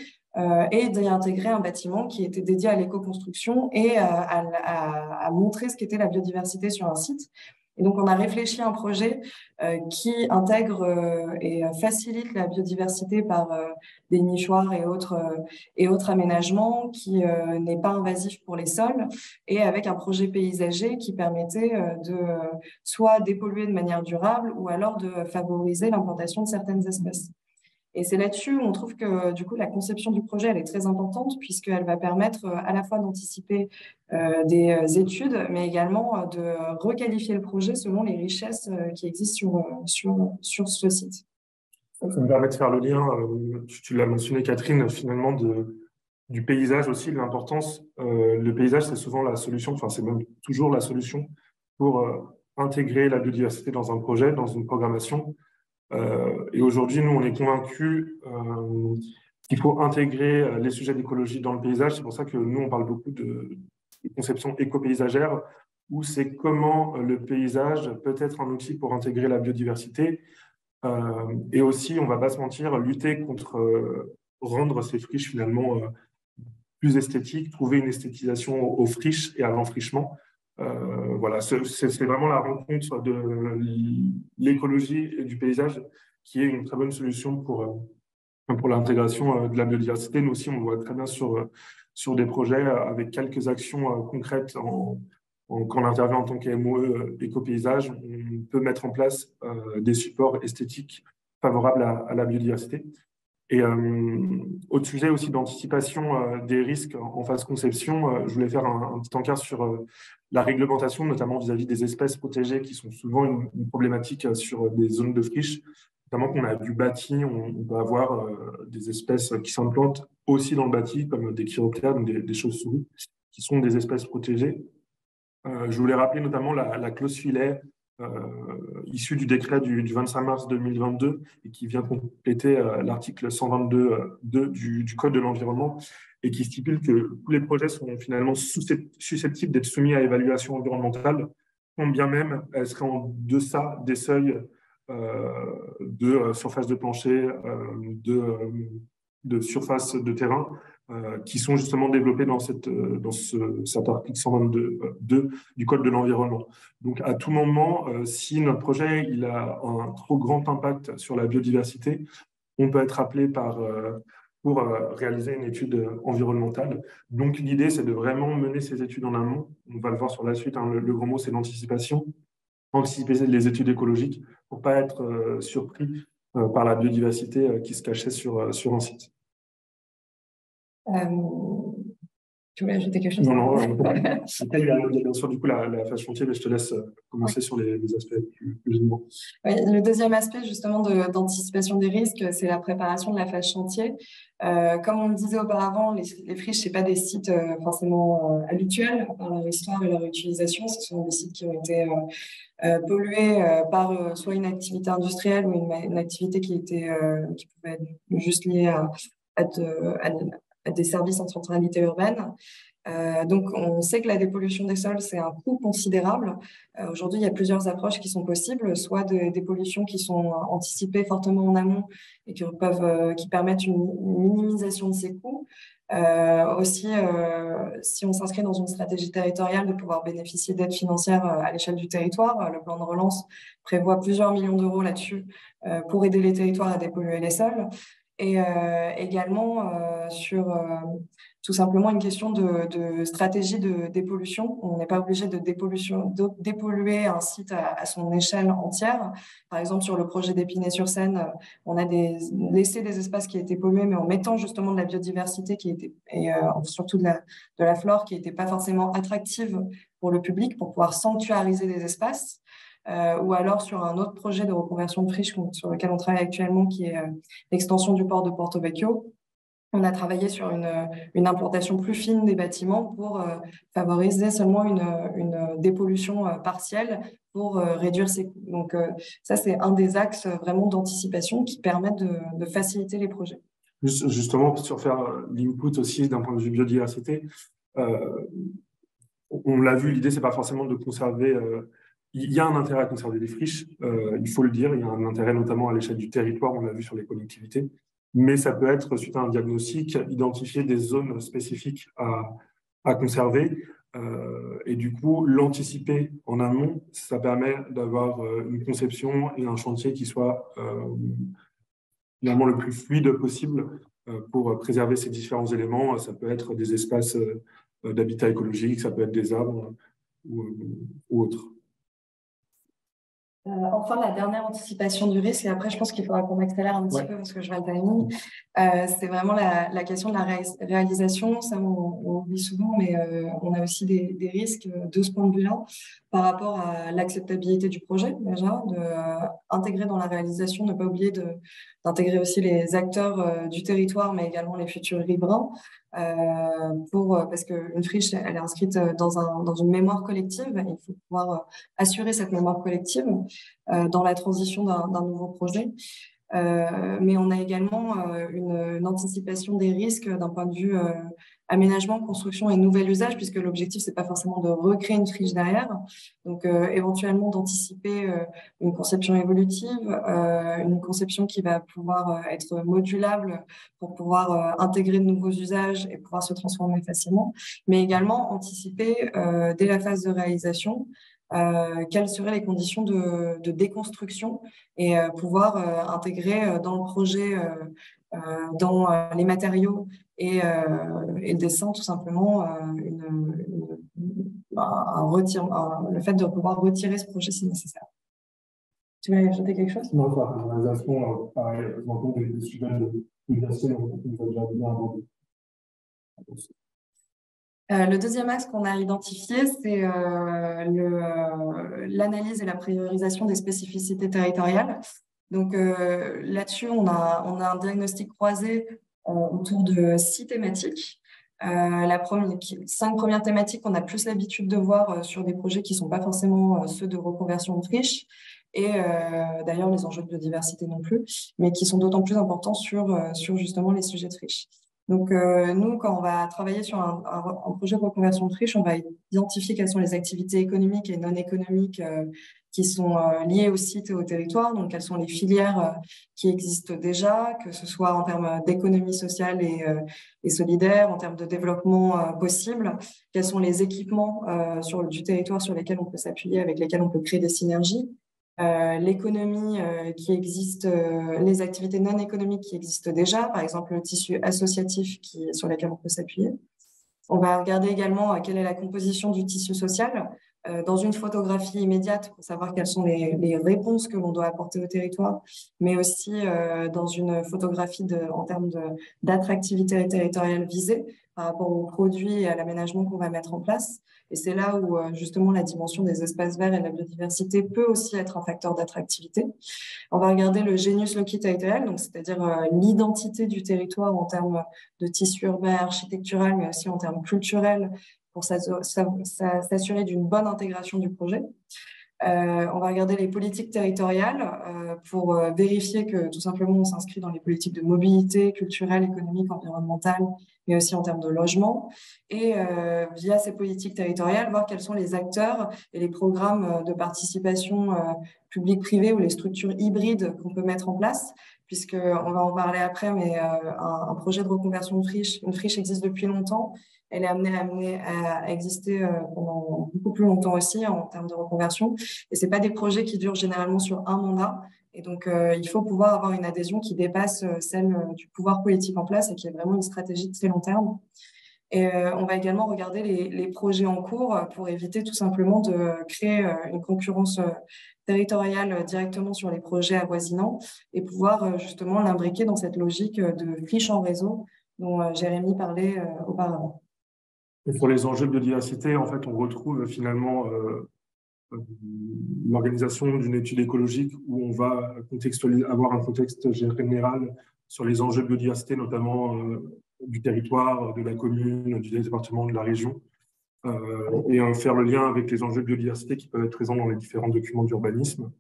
et d'y intégrer un bâtiment qui était dédié à l'éco-construction et à montrer ce qu'était la biodiversité sur un site. Et donc, on a réfléchi à un projet qui intègre et facilite la biodiversité par des nichoirs et autres aménagements, qui n'est pas invasif pour les sols, et avec un projet paysager qui permettait de soit dépolluer de manière durable ou alors de favoriser l'implantation de certaines espèces. Et c'est là-dessus où on trouve que du coup la conception du projet elle est très importante puisqu'elle va permettre à la fois d'anticiper des études, mais également de requalifier le projet selon les richesses qui existent sur ce site. Ça me permet de faire le lien, tu l'as mentionné Catherine, finalement du paysage aussi, de l'importance. Le paysage, c'est souvent la solution, enfin c'est même toujours la solution pour intégrer la biodiversité dans un projet, dans une programmation. Et aujourd'hui, nous, on est convaincus qu'il faut intégrer les sujets d'écologie dans le paysage. C'est pour ça que nous, on parle beaucoup de conception éco-paysagère, où c'est comment le paysage peut être un outil pour intégrer la biodiversité. Et aussi, on ne va pas se mentir, lutter contre rendre ces friches finalement plus esthétiques, trouver une esthétisation aux friches et à l'enfrichement. Voilà, c'est vraiment la rencontre de l'écologie et du paysage qui est une très bonne solution pour l'intégration de la biodiversité. Nous aussi, on le voit très bien sur des projets avec quelques actions concrètes. Quand on intervient en tant qu'AMOE éco-paysage, on peut mettre en place des supports esthétiques favorables à la biodiversité. Et au sujet aussi d'anticipation des risques en phase conception, je voulais faire un petit encart sur la réglementation, notamment vis-à-vis des espèces protégées qui sont souvent une problématique sur des zones de friche. Notamment qu'on a du bâti, on peut avoir des espèces qui s'implantent aussi dans le bâti, comme des chiroptères, donc des chauves-souris, qui sont des espèces protégées. Je voulais rappeler notamment la clause filet issue du décret du 25 mars 2022 et qui vient compléter l'article 122 du Code de l'environnement et qui stipule que tous les projets sont finalement susceptibles d'être soumis à évaluation environnementale, quand bien même elles seraient en deçà des seuils de surface de plancher, de surface de terrain, qui sont justement développés dans cet article 122 du Code de l'environnement. Donc, à tout moment, si notre projet il a un trop grand impact sur la biodiversité, on peut être appelé pour réaliser une étude environnementale. Donc, l'idée, c'est de vraiment mener ces études en amont. On va le voir sur la suite, hein, le grand mot, c'est l'anticipation. Anticiper les études écologiques pour ne pas être surpris par la biodiversité qui se cachait sur un site. Tu voulais ajouter quelque chose? Non. Après, il y a bien sûr du coup la phase chantier, mais je te laisse commencer sur les aspects plus généraux. Oui, le deuxième aspect justement d'anticipation des risques, c'est la préparation de la phase chantier. Comme on le disait auparavant, les friches, c'est pas des sites forcément habituels dans leur histoire et leur utilisation. Ce sont des sites qui ont été pollués par soit une activité industrielle ou une activité qui pouvait être juste liée à des services en centralité urbaine. Donc, on sait que la dépollution des sols, c'est un coût considérable. Aujourd'hui, il y a plusieurs approches qui sont possibles, soit des pollutions qui sont anticipées fortement en amont et qui permettent une minimisation de ces coûts. Aussi, si on s'inscrit dans une stratégie territoriale, de pouvoir bénéficier d'aides financières à l'échelle du territoire. Le plan de relance prévoit plusieurs millions d'euros là-dessus pour aider les territoires à dépolluer les sols. Et également sur tout simplement une question de stratégie de dépollution. On n'est pas obligé de dépolluer un site à son échelle entière. Par exemple, sur le projet d'Épinay-sur-Seine, on a laissé des espaces qui étaient pollués, mais en mettant justement de la biodiversité et surtout de la flore qui n'était pas forcément attractive pour le public, pour pouvoir sanctuariser des espaces. Ou alors sur un autre projet de reconversion de friche sur lequel on travaille actuellement, qui est l'extension du port de Porto Vecchio. On a travaillé sur une implantation plus fine des bâtiments pour favoriser seulement une dépollution partielle pour réduire ces coûts. Donc ça, c'est un des axes vraiment d'anticipation qui permettent de faciliter les projets. Justement, sur faire l'input aussi d'un point de vue biodiversité, on l'a vu, l'idée, c'est pas forcément de conserver... il y a un intérêt à conserver des friches, il faut le dire, il y a un intérêt notamment à l'échelle du territoire, on l'a vu sur les collectivités, mais ça peut être, suite à un diagnostic, identifier des zones spécifiques à conserver, et du coup, l'anticiper en amont, ça permet d'avoir une conception et un chantier qui soit finalement le plus fluide possible pour préserver ces différents éléments. Ça peut être des espaces d'habitat écologique, ça peut être des arbres ou autres. Enfin, la dernière anticipation du risque, et après, je pense qu'il faudra qu'on accélère un petit peu parce que je vais le timing. C'est vraiment la question de la réalisation. Ça, on oublie souvent, mais on a aussi des risques de ce point de vue-là par rapport à l'acceptabilité du projet, déjà, d'intégrer dans la réalisation, ne pas oublier d'intégrer aussi les acteurs du territoire, mais également les futurs riverains. Parce qu'une friche, elle est inscrite dans une mémoire collective. Il faut pouvoir assurer cette mémoire collective dans la transition d'un nouveau projet. Mais on a également une anticipation des risques d'un point de vue aménagement, construction et nouvel usage, puisque l'objectif, c'est pas forcément de recréer une friche derrière. Donc, éventuellement d'anticiper une conception évolutive, une conception qui va pouvoir être modulable pour pouvoir intégrer de nouveaux usages et pouvoir se transformer facilement, mais également anticiper dès la phase de réalisation quelles seraient les conditions de déconstruction et pouvoir intégrer dans le projet, dans les matériaux et le dessin, tout simplement, le fait de pouvoir retirer ce projet si nécessaire. Tu veux ajouter quelque chose? Non, la réalisation, pareil, je me rends compte des sujets de migration, on nous a déjà bien abordé. Le deuxième axe qu'on a identifié, c'est l'analyse et la priorisation des spécificités territoriales. Donc là-dessus, on a un diagnostic croisé autour de 6 thématiques. 5 premières thématiques qu'on a plus l'habitude de voir sur des projets qui ne sont pas forcément ceux de reconversion de friches, et d'ailleurs les enjeux de biodiversité non plus, mais qui sont d'autant plus importants sur justement les sujets de friches. Donc, nous, quand on va travailler sur un projet de reconversion de friche, on va identifier quelles sont les activités économiques et non économiques qui sont liées au site et au territoire. Donc, quelles sont les filières qui existent déjà, que ce soit en termes d'économie sociale et solidaire, en termes de développement possible. Quels sont les équipements du territoire sur lesquels on peut s'appuyer, avec lesquels on peut créer des synergies. L'économie qui existe, les activités non économiques qui existent déjà, par exemple le tissu associatif sur lequel on peut s'appuyer. On va regarder également quelle est la composition du tissu social dans une photographie immédiate pour savoir quelles sont les réponses que l'on doit apporter au territoire, mais aussi dans une photographie en termes d'attractivité territoriale visée. par rapport aux produits et à l'aménagement qu'on va mettre en place. Et c'est là où justement la dimension des espaces verts et de la biodiversité peut aussi être un facteur d'attractivité. On va regarder le genius loci territorial, donc c'est-à-dire l'identité du territoire en termes de tissu urbain, architectural, mais aussi en termes culturels, pour s'assurer d'une bonne intégration du projet. On va regarder les politiques territoriales pour vérifier que tout simplement on s'inscrit dans les politiques de mobilité culturelle, économique, environnementale, mais aussi en termes de logement. Et via ces politiques territoriales, voir quels sont les acteurs et les programmes de participation publique-privée ou les structures hybrides qu'on peut mettre en place, puisqu'on va en parler après, mais un projet de reconversion de friche, une friche existe depuis longtemps. Elle est amenée à exister pendant beaucoup plus longtemps aussi en termes de reconversion. Et c'est pas des projets qui durent généralement sur un mandat. Et donc, il faut pouvoir avoir une adhésion qui dépasse celle du pouvoir politique en place et qui est vraiment une stratégie de très long terme. Et on va également regarder les projets en cours pour éviter tout simplement de créer une concurrence territoriale directement sur les projets avoisinants et pouvoir justement l'imbriquer dans cette logique de friche en réseau dont Jérémy parlait auparavant. Et pour les enjeux de biodiversité, en fait, on retrouve finalement l'organisation d'une étude écologique où on va avoir un contexte général sur les enjeux de biodiversité, notamment du territoire, de la commune, du département, de la région, et faire le lien avec les enjeux de biodiversité qui peuvent être présents dans les différents documents d'urbanisme.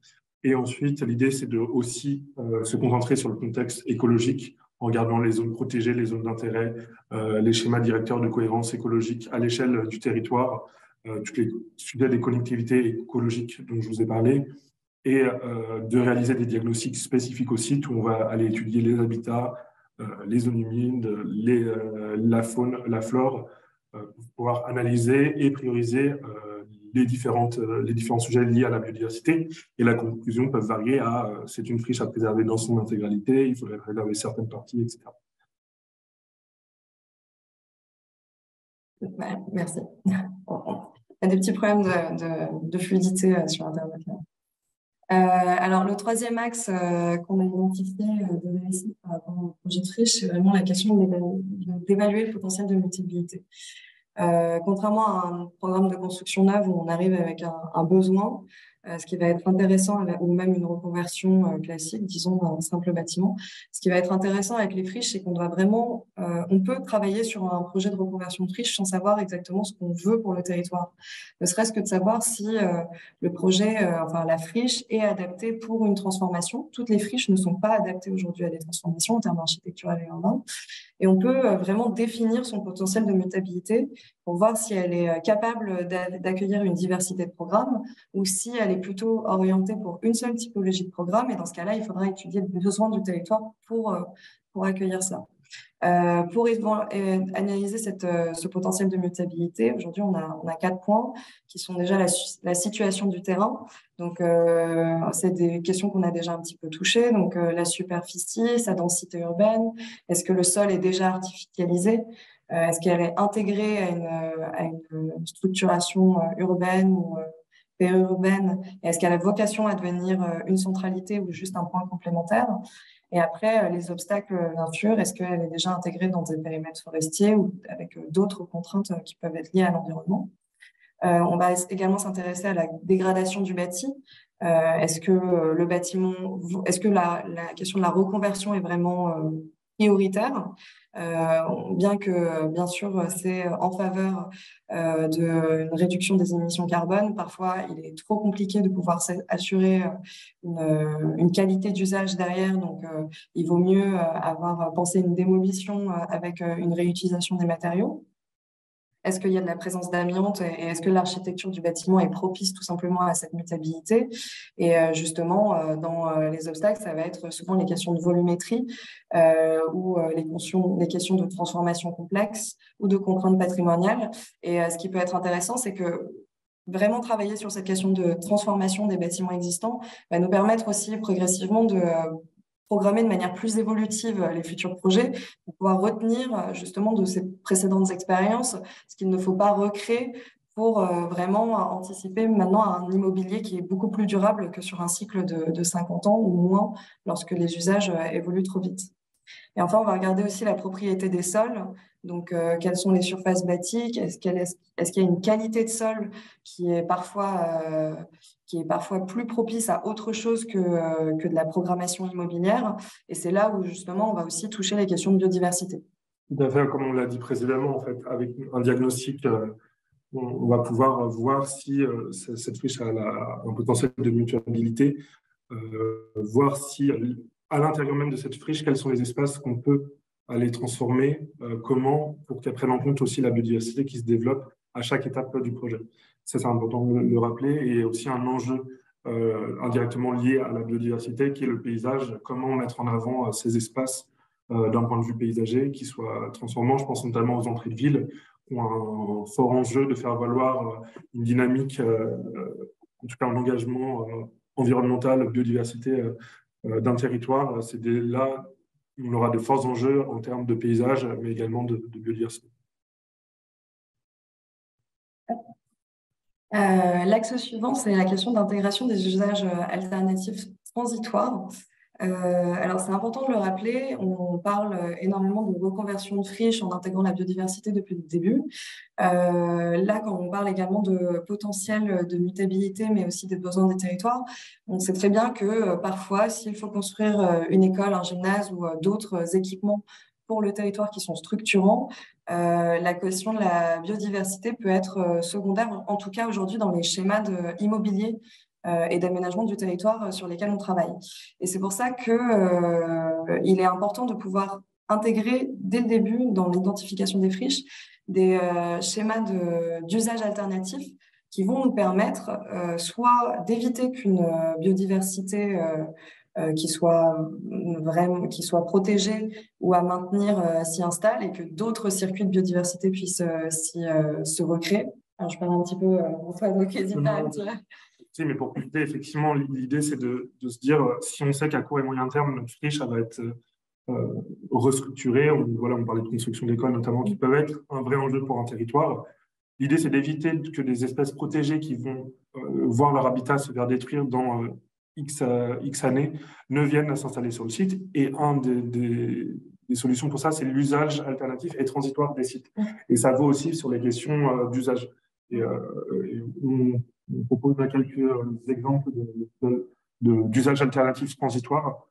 Et ensuite, l'idée, c'est de aussi se concentrer sur le contexte écologique en regardant les zones protégées, les zones d'intérêt, les schémas directeurs de cohérence écologique à l'échelle du territoire, tous les sujets des collectivités écologiques dont je vous ai parlé, et de réaliser des diagnostics spécifiques au site où on va aller étudier les habitats, les zones humides, la faune, la flore, pour pouvoir analyser et prioriser les différents sujets liés à la biodiversité. Et la conclusion peut varier à c'est une friche à préserver dans son intégralité, il faudrait préserver certaines parties, etc. Ouais, merci. Il y a des petits problèmes de fluidité sur Internet. Alors, le troisième axe qu'on a identifié de réussite par rapport au projet de friche, c'est vraiment la question d'évaluer le potentiel de multipliabilité. Contrairement à un programme de construction neuve où on arrive avec un besoin, ce qui va être intéressant, ou même une reconversion classique, disons, d'un simple bâtiment. Ce qui va être intéressant avec les friches, c'est qu'on doit vraiment, on peut travailler sur un projet de reconversion de friche sans savoir exactement ce qu'on veut pour le territoire. Ne serait-ce que de savoir si le projet, enfin la friche est adaptée pour une transformation. Toutes les friches ne sont pas adaptées aujourd'hui à des transformations en termes architecturaux et urbains. Et on peut vraiment définir son potentiel de mutabilité pour voir si elle est capable d'accueillir une diversité de programmes ou si elle est plutôt orientée pour une seule typologie de programme. Et dans ce cas-là, il faudra étudier les besoins du territoire pour accueillir ça. Pour analyser ce potentiel de mutabilité, aujourd'hui, on a 4 points qui sont déjà la situation du terrain. Donc, c'est des questions qu'on a déjà un petit peu touchées. Donc, la superficie, sa densité urbaine, est-ce que le sol est déjà artificialisé? Est-ce qu'elle est intégrée à une structuration urbaine ou périurbaine? Est-ce qu'elle a vocation à devenir une centralité ou juste un point complémentaire? Et après, les obstacles, bien sûr, est-ce qu'elle est déjà intégrée dans des périmètres forestiers ou avec d'autres contraintes qui peuvent être liées à l'environnement? On va également s'intéresser à la dégradation du bâti. Est-ce que le bâtiment, est-ce que la question de la reconversion est vraiment prioritaire, bien que, bien sûr, c'est en faveur d'une réduction des émissions carbone. Parfois, il est trop compliqué de pouvoir assurer une qualité d'usage derrière. Donc, il vaut mieux avoir pensé une démolition avec une réutilisation des matériaux. Est-ce qu'il y a de la présence d'amiante et est-ce que l'architecture du bâtiment est propice tout simplement à cette mutabilité? Et justement, dans les obstacles, ça va être souvent les questions de volumétrie ou les questions de transformation complexe ou de contraintes patrimoniales. Et ce qui peut être intéressant, c'est que vraiment travailler sur cette question de transformation des bâtiments existants va nous permettre aussi progressivement de programmer de manière plus évolutive les futurs projets pour pouvoir retenir justement de ces précédentes expériences ce qu'il ne faut pas recréer pour vraiment anticiper maintenant un immobilier qui est beaucoup plus durable que sur un cycle de 50 ans ou moins lorsque les usages évoluent trop vite. Et enfin, on va regarder aussi la propriété des sols. Donc, quelles sont les surfaces bâties? Est-ce qu'il y a une qualité de sol qui est parfois plus propice à autre chose que de la programmation immobilière? Et c'est là où, justement, on va aussi toucher les questions de biodiversité. Tout à fait, comme on l'a dit précédemment, en fait, avec un diagnostic, on va pouvoir voir si cette friche a un potentiel de mutualité, voir si à l'intérieur même de cette friche, quels sont les espaces qu'on peut aller transformer, comment, pour qu'elle prenne en compte aussi la biodiversité qui se développe à chaque étape du projet. Ça, c'est important de le rappeler, et aussi un enjeu indirectement lié à la biodiversité, qui est le paysage, comment mettre en avant ces espaces d'un point de vue paysager qui soient transformants. Je pense notamment aux entrées de ville, qui ont un fort enjeu de faire valoir une dynamique, en tout cas un engagement environnemental, biodiversité d'un territoire. C'est là où on aura de forts enjeux en termes de paysage, mais également de biodiversité. L'axe suivant, c'est la question d'intégration des usages alternatifs transitoires. Alors, c'est important de le rappeler, on parle énormément de reconversion de friches en intégrant la biodiversité depuis le début. Là, quand on parle également de potentiel de mutabilité, mais aussi des besoins des territoires, on sait très bien que parfois, s'il faut construire une école, un gymnase ou d'autres équipements pour le territoire qui sont structurants, la question de la biodiversité peut être secondaire, en tout cas aujourd'hui dans les schémas immobiliers et d'aménagement du territoire sur lesquels on travaille. Et c'est pour ça que il est important de pouvoir intégrer dès le début, dans l'identification des friches, des schémas d'usage alternatifs qui vont nous permettre soit d'éviter qu'une biodiversité qui soit protégée ou à maintenir s'y installe, et que d'autres circuits de biodiversité puissent se recréer. Alors, je parle un petit peu, Antoine, donc n'hésite pas à me dire. Mais pour compléter, effectivement, l'idée, c'est de se dire, si on sait qu'à court et moyen terme, notre friche, elle va être restructurée, on parlait de construction d'écoles notamment, qui peuvent être un vrai enjeu pour un territoire. L'idée, c'est d'éviter que des espèces protégées qui vont voir leur habitat se faire détruire dans X années ne viennent à s'installer sur le site. Et des solutions pour ça, c'est l'usage alternatif et transitoire des sites. Et ça vaut aussi sur les questions d'usage. Et on propose quelques exemples d'usage alternatif transitoire.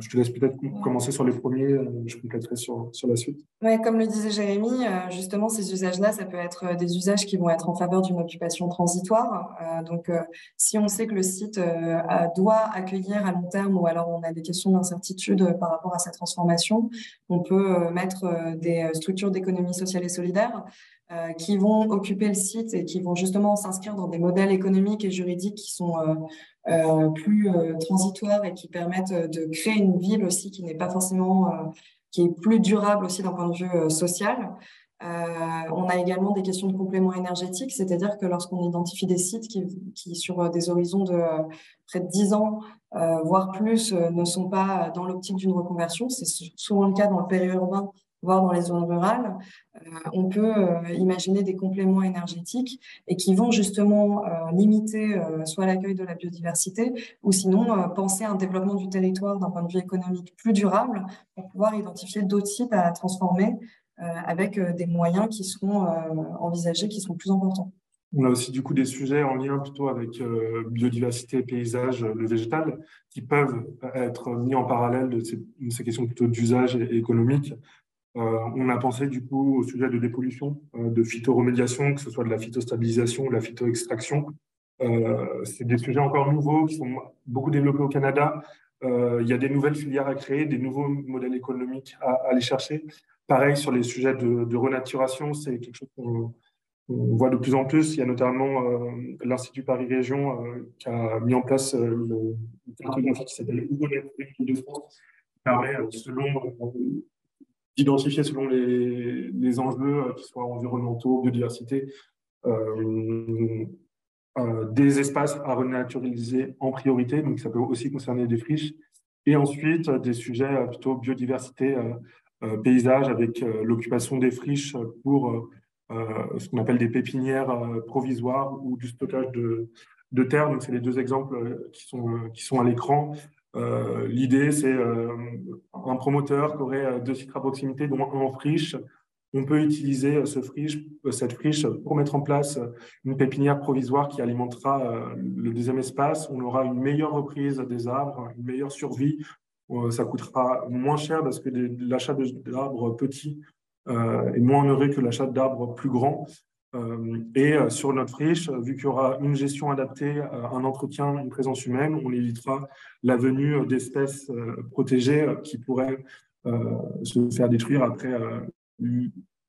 Je te laisse peut-être commencer sur les premiers, je compléterai sur la suite. Ouais, comme le disait Jérémy, justement, ces usages-là, ça peut être des usages qui vont être en faveur d'une occupation transitoire. Donc, si on sait que le site doit accueillir à long terme, ou alors on a des questions d'incertitude par rapport à sa transformation, on peut mettre des structures d'économie sociale et solidaire qui vont occuper le site et qui vont justement s'inscrire dans des modèles économiques et juridiques qui sont plus transitoires et qui permettent de créer une ville aussi qui n'est pas forcément, qui est plus durable aussi d'un point de vue social. On a également des questions de complément énergétique, c'est-à-dire que lorsqu'on identifie des sites qui sur des horizons de près de 10 ans, voire plus, ne sont pas dans l'optique d'une reconversion, c'est souvent le cas dans le périurbain, voire dans les zones rurales, on peut imaginer des compléments énergétiques et qui vont justement limiter soit l'accueil de la biodiversité, ou sinon penser à un développement du territoire d'un point de vue économique plus durable pour pouvoir identifier d'autres sites à transformer avec des moyens qui seront envisagés, qui seront plus importants. On a aussi du coup des sujets en lien plutôt avec biodiversité, paysage, le végétal, qui peuvent être mis en parallèle de ces questions plutôt d'usage et économique. On a pensé du coup au sujet de dépollution, de phytoremédiation, que ce soit de la phytostabilisation ou de la phytoextraction. C'est des sujets encore nouveaux qui sont beaucoup développés au Canada. Il y a des nouvelles filières à créer, des nouveaux modèles économiques à aller chercher. Pareil sur les sujets de renaturation, c'est quelque chose qu'on voit de plus en plus. Il y a notamment l'Institut Paris Région qui a mis en place une cartographie qui s'appelle Île-de-France, qui permet, d'identifier selon les enjeux, qui soient environnementaux, biodiversité, des espaces à renaturaliser en priorité. Donc, ça peut aussi concerner des friches. Et ensuite, des sujets plutôt biodiversité, paysage, avec l'occupation des friches pour ce qu'on appelle des pépinières provisoires ou du stockage de terre. Donc, c'est les deux exemples qui sont à l'écran. L'idée, c'est un promoteur qui aurait deux sites à proximité, dont un en friche, on peut utiliser cette friche pour mettre en place une pépinière provisoire qui alimentera le deuxième espace. On aura une meilleure reprise des arbres, une meilleure survie. Ça coûtera moins cher parce que l'achat d'arbres petits est moins onéreux que l'achat d'arbres plus grands. Sur notre friche, vu qu'il y aura une gestion adaptée, un entretien, une présence humaine, on évitera la venue d'espèces protégées qui pourraient se faire détruire après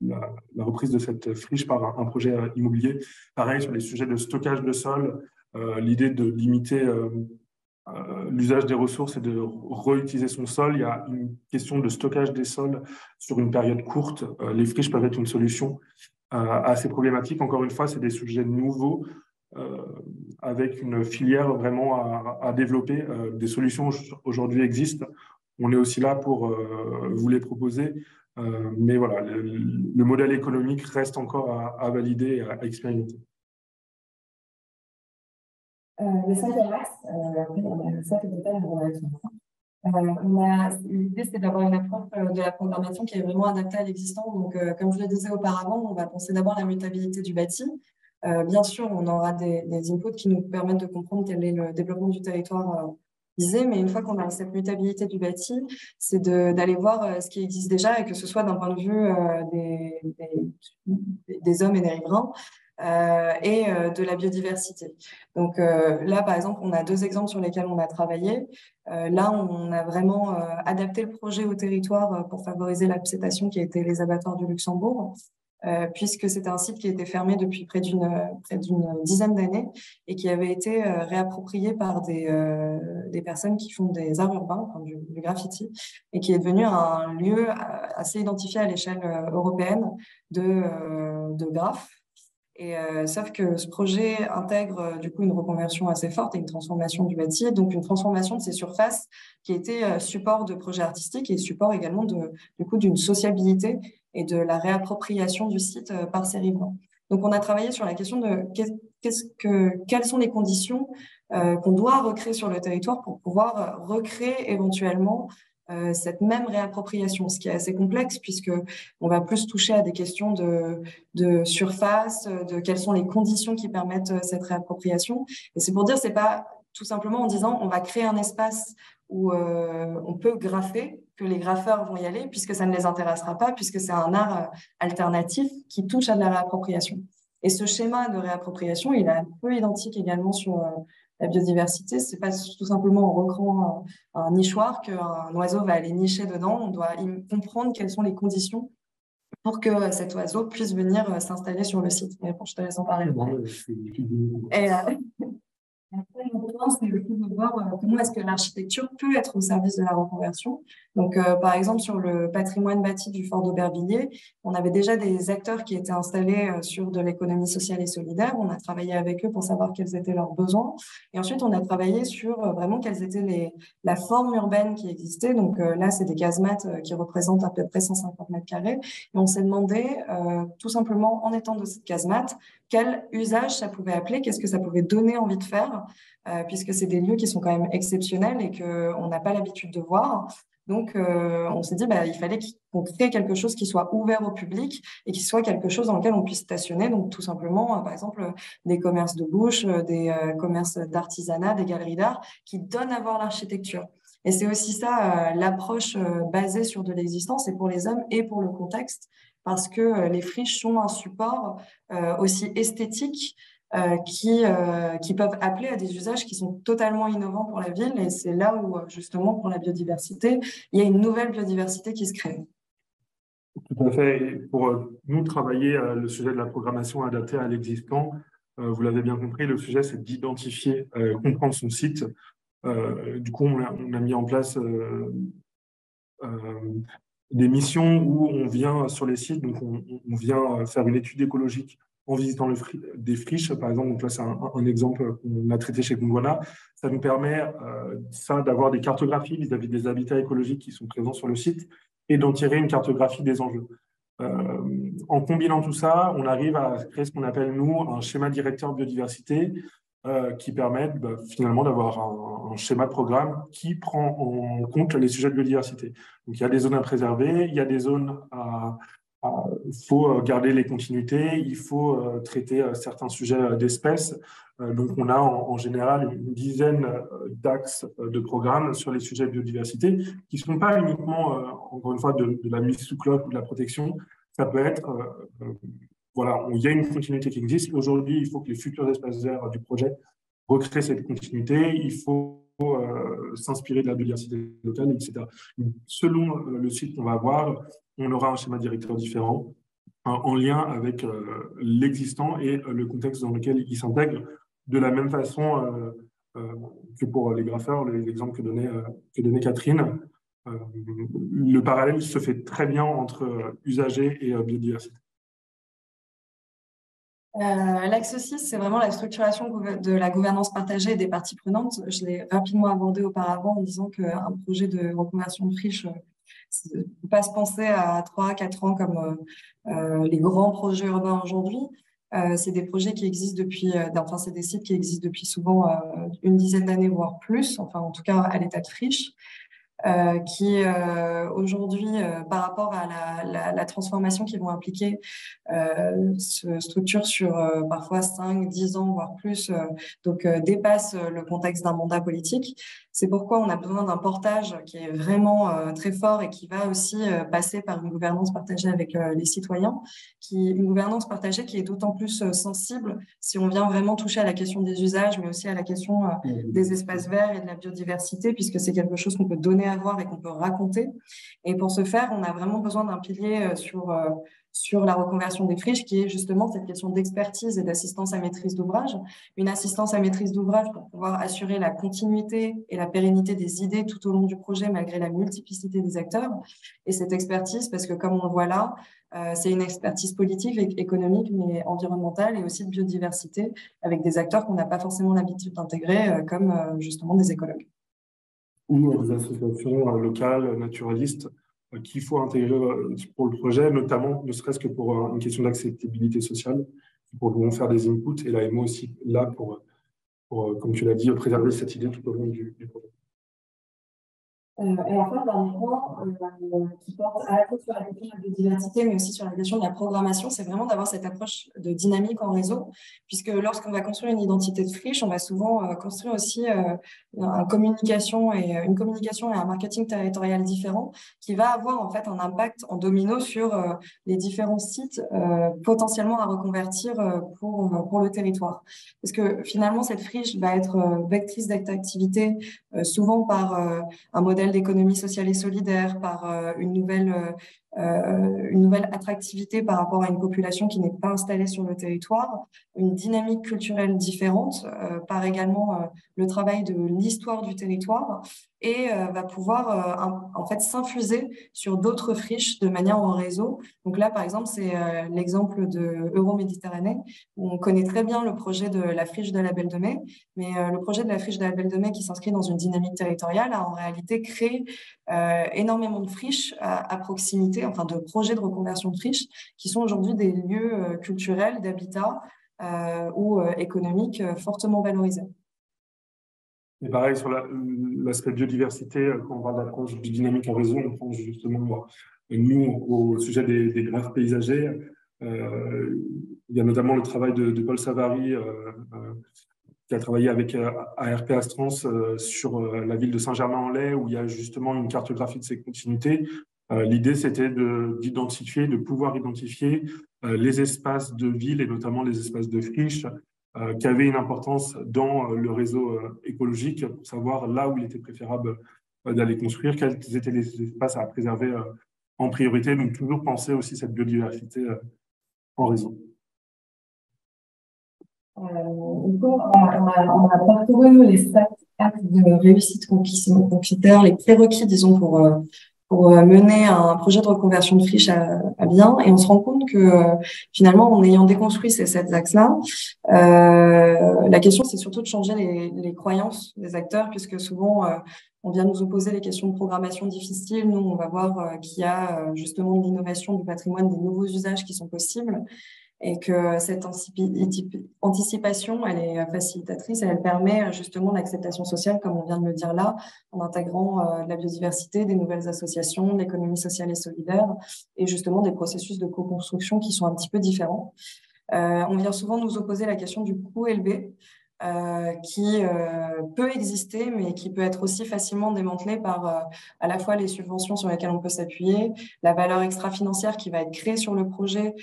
la reprise de cette friche par un projet immobilier. Pareil, sur les sujets de stockage de sol, l'idée de limiter l'usage des ressources et de réutiliser son sol. Il y a une question de stockage des sols sur une période courte. Les friches peuvent être une solution à ces problématiques. Encore une fois, c'est des sujets nouveaux avec une filière vraiment à développer. Des solutions aujourd'hui existent. On est aussi là pour vous les proposer. Mais voilà, le modèle économique reste encore à valider et à expérimenter. Le cinquième axe, après on a le cercle total l'idée, c'est d'avoir une approche de la programmation qui est vraiment adaptée à l'existant. Donc, comme je le disais auparavant, on va penser d'abord la mutabilité du bâti. Bien sûr, on aura des inputs qui nous permettent de comprendre quel est le développement du territoire visé, mais une fois qu'on a cette mutabilité du bâti, c'est d'aller voir ce qui existe déjà, et que ce soit d'un point de vue des hommes et des riverains, et de la biodiversité. Donc là, par exemple, on a 2 exemples sur lesquels on a travaillé. Là, on a vraiment adapté le projet au territoire pour favoriser l'acceptation qui a été les abattoirs du Luxembourg, puisque c'était un site qui était fermé depuis près d'une dizaine d'années et qui avait été réapproprié par des personnes qui font des arts urbains, enfin, du graffiti, et qui est devenu un lieu assez identifié à l'échelle européenne de graphes. Et sauf que ce projet intègre du coup une reconversion assez forte et une transformation du bâti, donc une transformation de ces surfaces qui était support de projets artistiques et support également du coup d'une sociabilité et de la réappropriation du site par ces riverains. Donc on a travaillé sur la question de quelles sont les conditions qu'on doit recréer sur le territoire pour pouvoir recréer éventuellement cette même réappropriation, ce qui est assez complexe puisque on va plus toucher à des questions de surface, de quelles sont les conditions qui permettent cette réappropriation. Et c'est pour dire, c'est pas tout simplement en disant on va créer un espace où on peut graffer, que les graffeurs vont y aller puisque ça ne les intéressera pas, puisque c'est un art alternatif qui touche à de la réappropriation. Et ce schéma de réappropriation, il est un peu identique également sur la biodiversité. C'est pas tout simplement en recréant un nichoir qu'un oiseau va aller nicher dedans. On doit comprendre quelles sont les conditions pour que cet oiseau puisse venir s'installer sur le site. Mais bon, je te laisse en parler. Et après, le point, c'est le coup de voir comment est-ce que l'architecture peut être au service de la reconversion. Donc, par exemple, sur le patrimoine bâti du fort d'Aubervilliers, on avait déjà des acteurs qui étaient installés sur de l'économie sociale et solidaire. On a travaillé avec eux pour savoir quels étaient leurs besoins. Et ensuite, on a travaillé sur vraiment quelles étaient la forme urbaine qui existait. Donc là, c'est des casemates qui représentent à peu près 150 mètres carrés. Et on s'est demandé, tout simplement, en étant de cette casemate, quel usage ça pouvait appeler, qu'est-ce que ça pouvait donner envie de faire, puisque c'est des lieux qui sont quand même exceptionnels et qu'on n'a pas l'habitude de voir. Donc, on s'est dit, il fallait qu'on crée quelque chose qui soit ouvert au public et qui soit quelque chose dans lequel on puisse stationner. Donc, tout simplement, par exemple, des commerces de bouche, des commerces d'artisanat, des galeries d'art qui donnent à voir l'architecture. Et c'est aussi ça, l'approche basée sur de l'existence, et pour les hommes et pour le contexte, parce que les friches sont un support aussi esthétique qui peuvent appeler à des usages qui sont totalement innovants pour la ville. Et c'est là où, justement, pour la biodiversité, il y a une nouvelle biodiversité qui se crée. Tout à fait. Et pour nous, travailler le sujet de la programmation adaptée à l'existant, vous l'avez bien compris, le sujet, c'est d'identifier, comprendre son site. Du coup, on a mis en place des missions où on vient sur les sites, donc on vient faire une étude écologique en visitant des friches, par exemple. Donc là, c'est un exemple qu'on a traité chez Gondwana. Ça nous permet d'avoir des cartographies vis-à-vis des habitats écologiques qui sont présents sur le site et d'en tirer une cartographie des enjeux. En combinant tout ça, on arrive à créer ce qu'on appelle, nous, un schéma directeur biodiversité qui permet finalement d'avoir un schéma de programme qui prend en compte les sujets de biodiversité. Donc, il y a des zones à préserver, il y a des zones il faut garder les continuités, il faut traiter certains sujets d'espèces. Donc, on a en général une dizaine d'axes de programmes sur les sujets de biodiversité qui ne sont pas uniquement, encore une fois, de la mise sous cloche ou de la protection. Ça peut être, voilà, il y a une continuité qui existe. Aujourd'hui, il faut que les futurs espaces verts du projet recréent cette continuité. Il faut s'inspirer de la biodiversité locale, etc. Selon le site qu'on va avoir, on aura un schéma directeur différent en lien avec l'existant et le contexte dans lequel il s'intègre. De la même façon que pour les graffeurs, l'exemple que donnait Catherine, le parallèle se fait très bien entre usagers et biodiversité. L'axe 6, c'est vraiment la structuration de la gouvernance partagée et des parties prenantes. Je l'ai rapidement abordé auparavant en disant qu'un projet de reconversion de friche ne peut pas se penser à 3-4 ans comme les grands projets urbains aujourd'hui. C'est des projets qui existent depuis, enfin, c'est des sites qui existent depuis souvent une dizaine d'années, voire plus, enfin, en tout cas à l'état de friche. Qui aujourd'hui, par rapport à la transformation qu'ils vont impliquer, se structure sur parfois 5-10 ans, voire plus, donc dépasse le contexte d'un mandat politique. C'est pourquoi on a besoin d'un portage qui est vraiment très fort et qui va aussi passer par une gouvernance partagée avec les citoyens, une gouvernance partagée qui est d'autant plus sensible si on vient vraiment toucher à la question des usages, mais aussi à la question des espaces verts et de la biodiversité, puisque c'est quelque chose qu'on peut donner à voir et qu'on peut raconter. Et pour ce faire, on a vraiment besoin d'un pilier sur la reconversion des friches, qui est justement cette question d'expertise et d'assistance à maîtrise d'ouvrage. Une assistance à maîtrise d'ouvrage pour pouvoir assurer la continuité et la pérennité des idées tout au long du projet, malgré la multiplicité des acteurs. Et cette expertise, parce que comme on le voit là, c'est une expertise politique, économique, mais environnementale et aussi de biodiversité, avec des acteurs qu'on n'a pas forcément l'habitude d'intégrer, comme justement des écologues. Ou des associations locales, naturalistes, qu'il faut intégrer pour le projet, notamment, ne serait-ce que pour une question d'acceptabilité sociale, pour pouvoir faire des inputs, et l'AMO aussi là pour comme tu l'as dit, préserver cette idée tout au long du projet. Et enfin, dernier point qui porte à la fois sur la question de la biodiversité, mais aussi sur la question de la programmation, c'est vraiment d'avoir cette approche de dynamique en réseau, puisque lorsqu'on va construire une identité de friche, on va souvent construire aussi une communication et un marketing territorial différent qui va avoir en fait un impact en domino sur les différents sites potentiellement à reconvertir pour le territoire. Parce que finalement, cette friche va être vectrice d'attractivité souvent par un modèle d'économie sociale et solidaire, par une nouvelle attractivité par rapport à une population qui n'est pas installée sur le territoire, une dynamique culturelle différente, par également le travail de l'histoire du territoire, et va pouvoir en fait s'infuser sur d'autres friches de manière en réseau. Donc là, par exemple, c'est l'exemple de Euroméditerranée, où on connaît très bien le projet de la friche de la Belle de Mai, mais le projet de la friche de la Belle de Mai qui s'inscrit dans une dynamique territoriale a en réalité créé énormément de friches à proximité, enfin de projets de reconversion de friches, qui sont aujourd'hui des lieux culturels, d'habitat ou économiques fortement valorisés. Et pareil, sur l'aspect biodiversité, quand on parle d'approche du dynamique en réseau, on prend justement, nous, au sujet des greffes paysagers. Il y a notamment le travail de Paul Savary, qui a travaillé avec ARP Astrance sur la ville de Saint-Germain-en-Laye, où il y a justement une cartographie de ces continuités. L'idée, c'était de pouvoir identifier les espaces de ville et notamment les espaces de friches qui avaient une importance dans le réseau écologique pour savoir là où il était préférable d'aller construire, quels étaient les espaces à préserver en priorité. Donc, toujours penser aussi cette biodiversité en réseau. Du coup, on a parcouru les 7 axes de réussite conquisteurs, les prérequis, disons, pour mener un projet de reconversion de friche à bien. Et on se rend compte que finalement, en ayant déconstruit ces 7 axes-là, la question, c'est surtout de changer les croyances des acteurs, puisque souvent, on vient nous opposer les questions de programmation difficiles. Nous, on va voir qu'il y a justement de l'innovation du patrimoine, des nouveaux usages qui sont possibles. et que cette anticipation, elle est facilitatrice et elle permet justement l'acceptation sociale, comme on vient de le dire là, en intégrant de la biodiversité, des nouvelles associations, l'économie sociale et solidaire, et justement des processus de co-construction qui sont un petit peu différents. On vient souvent nous opposer la question du coût élevé, qui peut exister, mais qui peut être aussi facilement démantelé par à la fois les subventions sur lesquelles on peut s'appuyer, la valeur extra-financière qui va être créée sur le projet,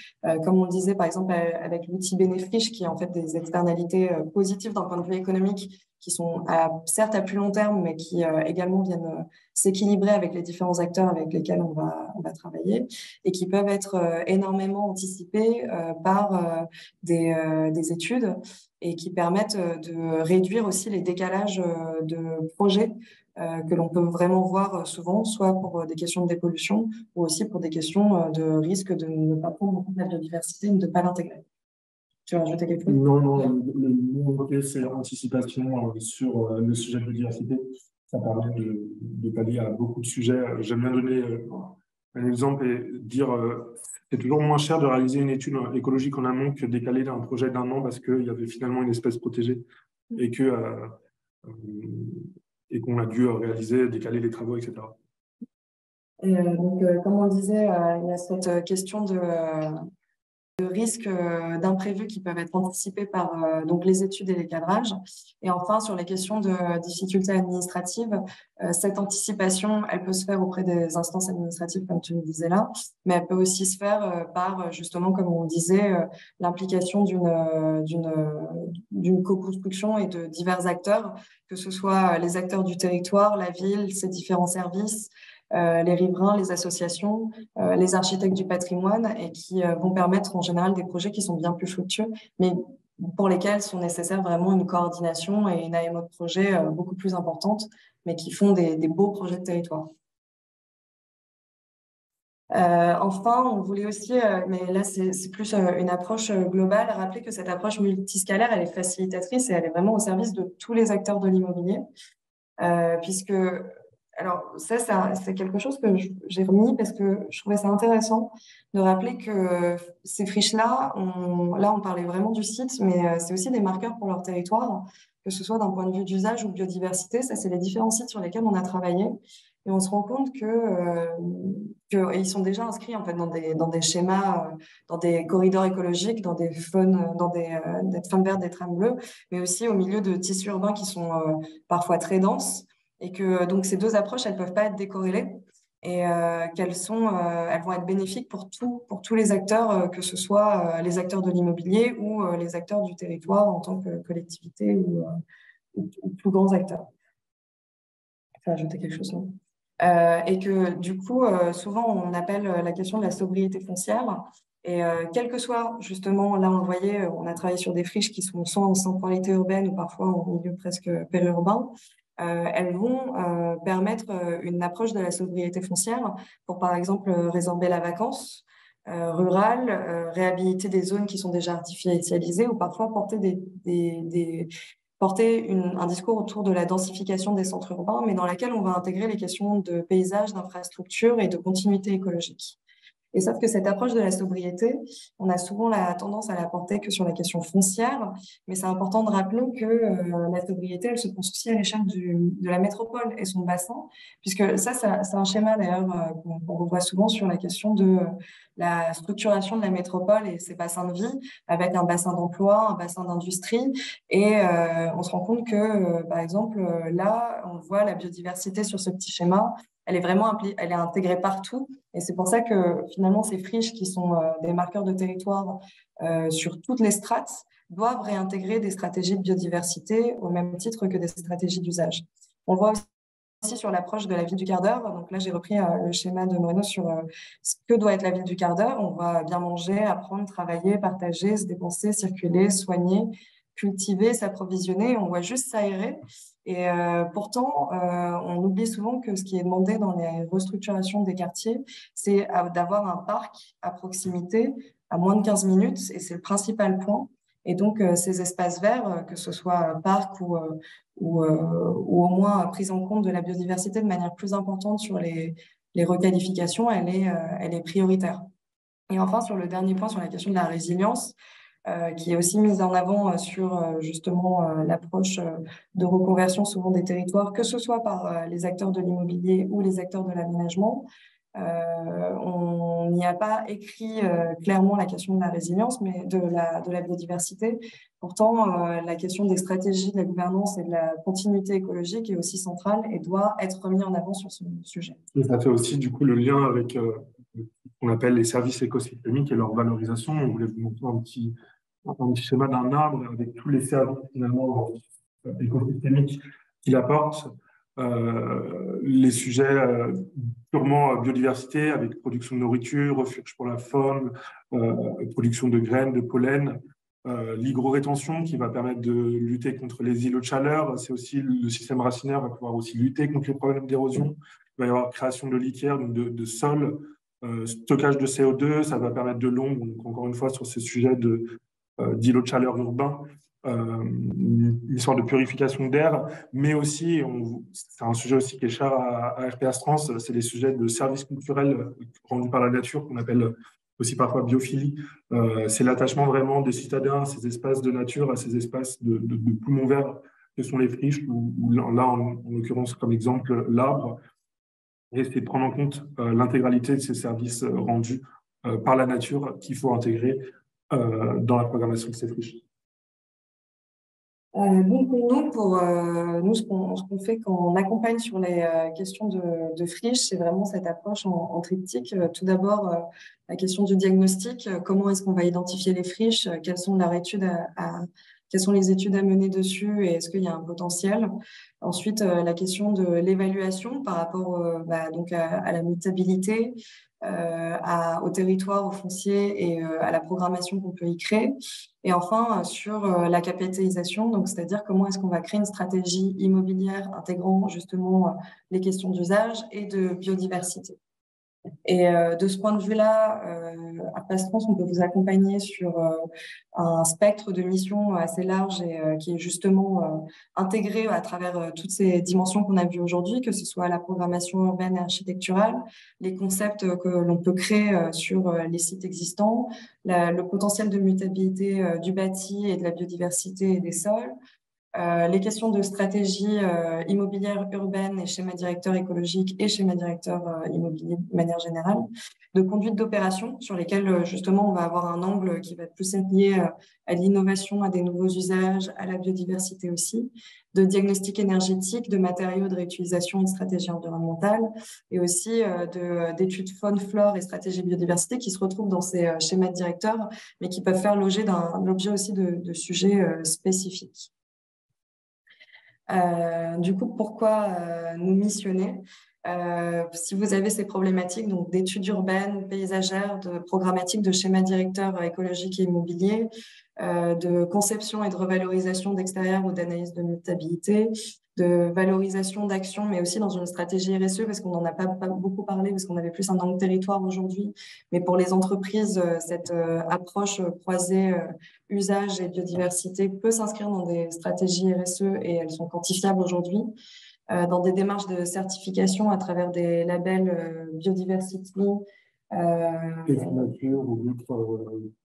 comme on le disait par exemple avec l'outil Bénéfriche, qui est en fait des externalités positives d'un point de vue économique, qui sont certes à plus long terme, mais qui également viennent s'équilibrer avec les différents acteurs avec lesquels on va travailler, et qui peuvent être énormément anticipés par des études, et qui permettent de réduire aussi les décalages de projets que l'on peut vraiment voir souvent, soit pour des questions de dépollution ou aussi pour des questions de risque de ne pas prendre en compte la biodiversité ou de ne pas l'intégrer. Tu veux rajouter quelque chose? Non, non, le mot-clé, c'est anticipation sur le sujet de biodiversité. Ça permet de pallier à beaucoup de sujets. J'aime bien donner un exemple et dire c'est toujours moins cher de réaliser une étude écologique en amont que décaler un projet d'1 an parce qu'il y avait finalement une espèce protégée et que et qu'on a dû réaliser, décaler les travaux, etc. Et donc, comme on le disait, il y a cette question de risques d'imprévus qui peuvent être anticipés par donc les études et les cadrages. Et enfin, sur les questions de difficultés administratives, cette anticipation, elle peut se faire auprès des instances administratives, comme tu le disais là, mais elle peut aussi se faire par, justement, comme on le disait, l'implication d'une co-construction et de divers acteurs, que ce soit les acteurs du territoire, la ville, ses différents services, les riverains, les associations, les architectes du patrimoine, et qui vont permettre en général des projets qui sont bien plus fructueux, mais pour lesquels sont nécessaires vraiment une coordination et une AMO de projet beaucoup plus importante, mais qui font des beaux projets de territoire. Enfin, on voulait aussi, mais là c'est plus une approche globale, rappeler que cette approche multiscalaire, elle est facilitatrice et elle est vraiment au service de tous les acteurs de l'immobilier, puisque alors ça c'est quelque chose que j'ai remis parce que je trouvais ça intéressant de rappeler que ces friches-là, on parlait vraiment du site, mais c'est aussi des marqueurs pour leur territoire, que ce soit d'un point de vue d'usage ou de biodiversité. Ça, c'est les différents sites sur lesquels on a travaillé. Et on se rend compte qu'ils sont déjà inscrits en fait dans des schémas, dans des corridors écologiques, dans des faunes, dans des trames vertes, des trames bleues, mais aussi au milieu de tissus urbains qui sont parfois très denses. Et que donc ces deux approches, elles peuvent pas être décorrélées, et elles vont être bénéfiques pour tous les acteurs, que ce soit les acteurs de l'immobilier ou les acteurs du territoire en tant que collectivité ou plus grands acteurs. Je vais ajouter quelque chose, non? Et que du coup, souvent on appelle la question de la sobriété foncière. Et quel que soit, justement, là on le voyait, on a travaillé sur des friches qui sont soit en centralité urbaine ou parfois en milieu presque périurbain. Elles vont permettre une approche de la sobriété foncière pour, par exemple, résorber la vacance rurale, réhabiliter des zones qui sont déjà artificialisées ou parfois porter un discours autour de la densification des centres urbains, mais dans laquelle on va intégrer les questions de paysage, d'infrastructure et de continuité écologique. Et sauf que cette approche de la sobriété, on a souvent la tendance à la porter que sur la question foncière, mais c'est important de rappeler que la sobriété, elle se pense aussi à l'échelle de la métropole et son bassin, puisque ça c'est un schéma d'ailleurs qu'on revoit souvent sur la question de la structuration de la métropole et ses bassins de vie, avec un bassin d'emploi, un bassin d'industrie, et on se rend compte que, par exemple, là, on voit la biodiversité sur ce petit schéma, elle est intégrée partout. Et c'est pour ça que finalement, ces friches qui sont des marqueurs de territoire sur toutes les strates doivent réintégrer des stratégies de biodiversité au même titre que des stratégies d'usage. On voit aussi sur l'approche de la ville du quart d'heure. Donc là, j'ai repris le schéma de Moreno sur ce que doit être la ville du quart d'heure. On va bien manger, apprendre, travailler, partager, se dépenser, circuler, soigner, cultiver, s'approvisionner. On voit juste s'aérer. Et pourtant, on oublie souvent que ce qui est demandé dans les restructurations des quartiers, c'est d'avoir un parc à proximité, à moins de 15 minutes, et c'est le principal point. Et donc, ces espaces verts, que ce soit parc ou au moins prise en compte de la biodiversité de manière plus importante sur les requalifications, elle est prioritaire. Et enfin, sur le dernier point, sur la question de la résilience, qui est aussi mise en avant sur justement l'approche de reconversion souvent des territoires, que ce soit par les acteurs de l'immobilier ou les acteurs de l'aménagement. On n'y a pas écrit clairement la question de la résilience, mais de la biodiversité. Pourtant, la question des stratégies de la gouvernance et de la continuité écologique est aussi centrale et doit être remise en avant sur ce sujet. Et ça fait aussi du coup le lien avec ce qu'on appelle les services écosystémiques et leur valorisation. On voulait vous montrer un petit schéma d'un arbre avec tous les services finalement écosystémiques qu'il apporte. Les sujets purement biodiversité avec production de nourriture, refuge pour la faune, production de graines, de pollen, l'hygrorétention qui va permettre de lutter contre les îlots de chaleur. C'est aussi le système racinaire va pouvoir aussi lutter contre les problèmes d'érosion. Il va y avoir création de litières, donc de sols, stockage de CO2, ça va permettre de l'ombre, donc encore une fois sur ces sujets d'îlots de chaleur urbains, une histoire de purification d'air, mais aussi, c'est un sujet aussi qui est cher à RPA Trans, c'est les sujets de services culturels rendus par la nature, qu'on appelle aussi parfois biophilie. C'est l'attachement vraiment des citadins à ces espaces de nature, à ces espaces de poumons verts que sont les friches, ou là, en l'occurrence, comme exemple, l'arbre. Et c'est prendre en compte l'intégralité de ces services rendus par la nature qu'il faut intégrer dans la programmation de ces friches. Donc pour nous, ce qu'on fait quand on accompagne sur les questions de friches, c'est vraiment cette approche en triptyque. Tout d'abord, la question du diagnostic. Comment est-ce qu'on va identifier les friches? Quelles sont quelles sont les études à mener dessus et est-ce qu'il y a un potentiel? Ensuite, la question de l'évaluation par rapport donc à la mutabilité, au territoire, au foncier et à la programmation qu'on peut y créer. Et enfin, sur la capitalisation, donc c'est-à-dire comment est-ce qu'on va créer une stratégie immobilière intégrant justement les questions d'usage et de biodiversité. Et de ce point de vue-là, à Pastrance, on peut vous accompagner sur un spectre de missions assez large et qui est justement intégré à travers toutes ces dimensions qu'on a vues aujourd'hui, que ce soit la programmation urbaine et architecturale, les concepts que l'on peut créer sur les sites existants, le potentiel de mutabilité du bâti et de la biodiversité et des sols, les questions de stratégie immobilière urbaine et schéma directeur écologique et schéma directeur immobilier de manière générale, de conduite d'opération sur lesquelles justement on va avoir un angle qui va être plus lié à l'innovation, à des nouveaux usages, à la biodiversité aussi, de diagnostic énergétique, de matériaux de réutilisation et de stratégie environnementale, et aussi d'études faune, flore et stratégie biodiversité qui se retrouvent dans ces schémas directeurs, mais qui peuvent faire l'objet aussi de sujets spécifiques. Du coup, pourquoi nous missionner? Si vous avez ces problématiques donc d'études urbaines, paysagères, de programmatique, de schéma directeur écologique et immobilier, de conception et de revalorisation d'extérieur ou d'analyse de mutabilité, de valorisation d'actions, mais aussi dans une stratégie RSE, parce qu'on n'en a pas beaucoup parlé, parce qu'on avait plus un angle territoire aujourd'hui. Mais pour les entreprises, cette approche croisée usage et biodiversité peut s'inscrire dans des stratégies RSE et elles sont quantifiables aujourd'hui. Dans des démarches de certification à travers des labels biodiversity. Et nature ou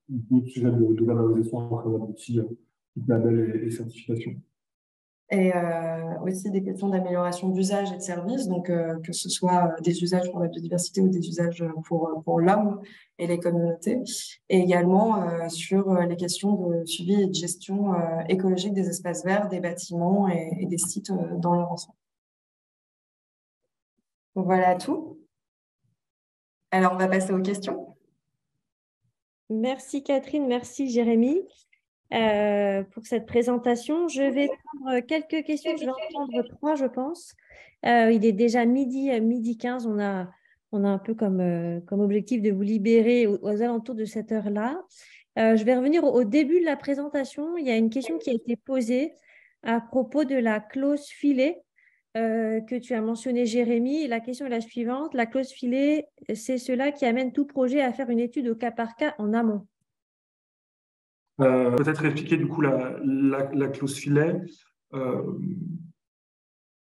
d'autres sujets de valorisation à travers l'outil, label et certification. Et aussi des questions d'amélioration d'usage et de services, donc que ce soit des usages pour la biodiversité ou des usages pour l'homme et les communautés. Et également sur les questions de suivi et de gestion écologique des espaces verts, des bâtiments et des sites dans leur ensemble. Donc voilà tout. Alors, on va passer aux questions. Merci Catherine, merci Jérémy pour cette présentation. Je vais prendre quelques questions, je vais en prendre 3 je pense. Il est déjà midi 15, on a un peu comme objectif de vous libérer aux alentours de cette heure-là. Je vais revenir au début de la présentation. Il y a une question qui a été posée à propos de la clause filet. Que tu as mentionné, Jérémy. La question est la suivante. La clause filet, c'est cela qui amène tout projet à faire une étude au cas par cas en amont. Peut-être expliquer du coup la clause filet.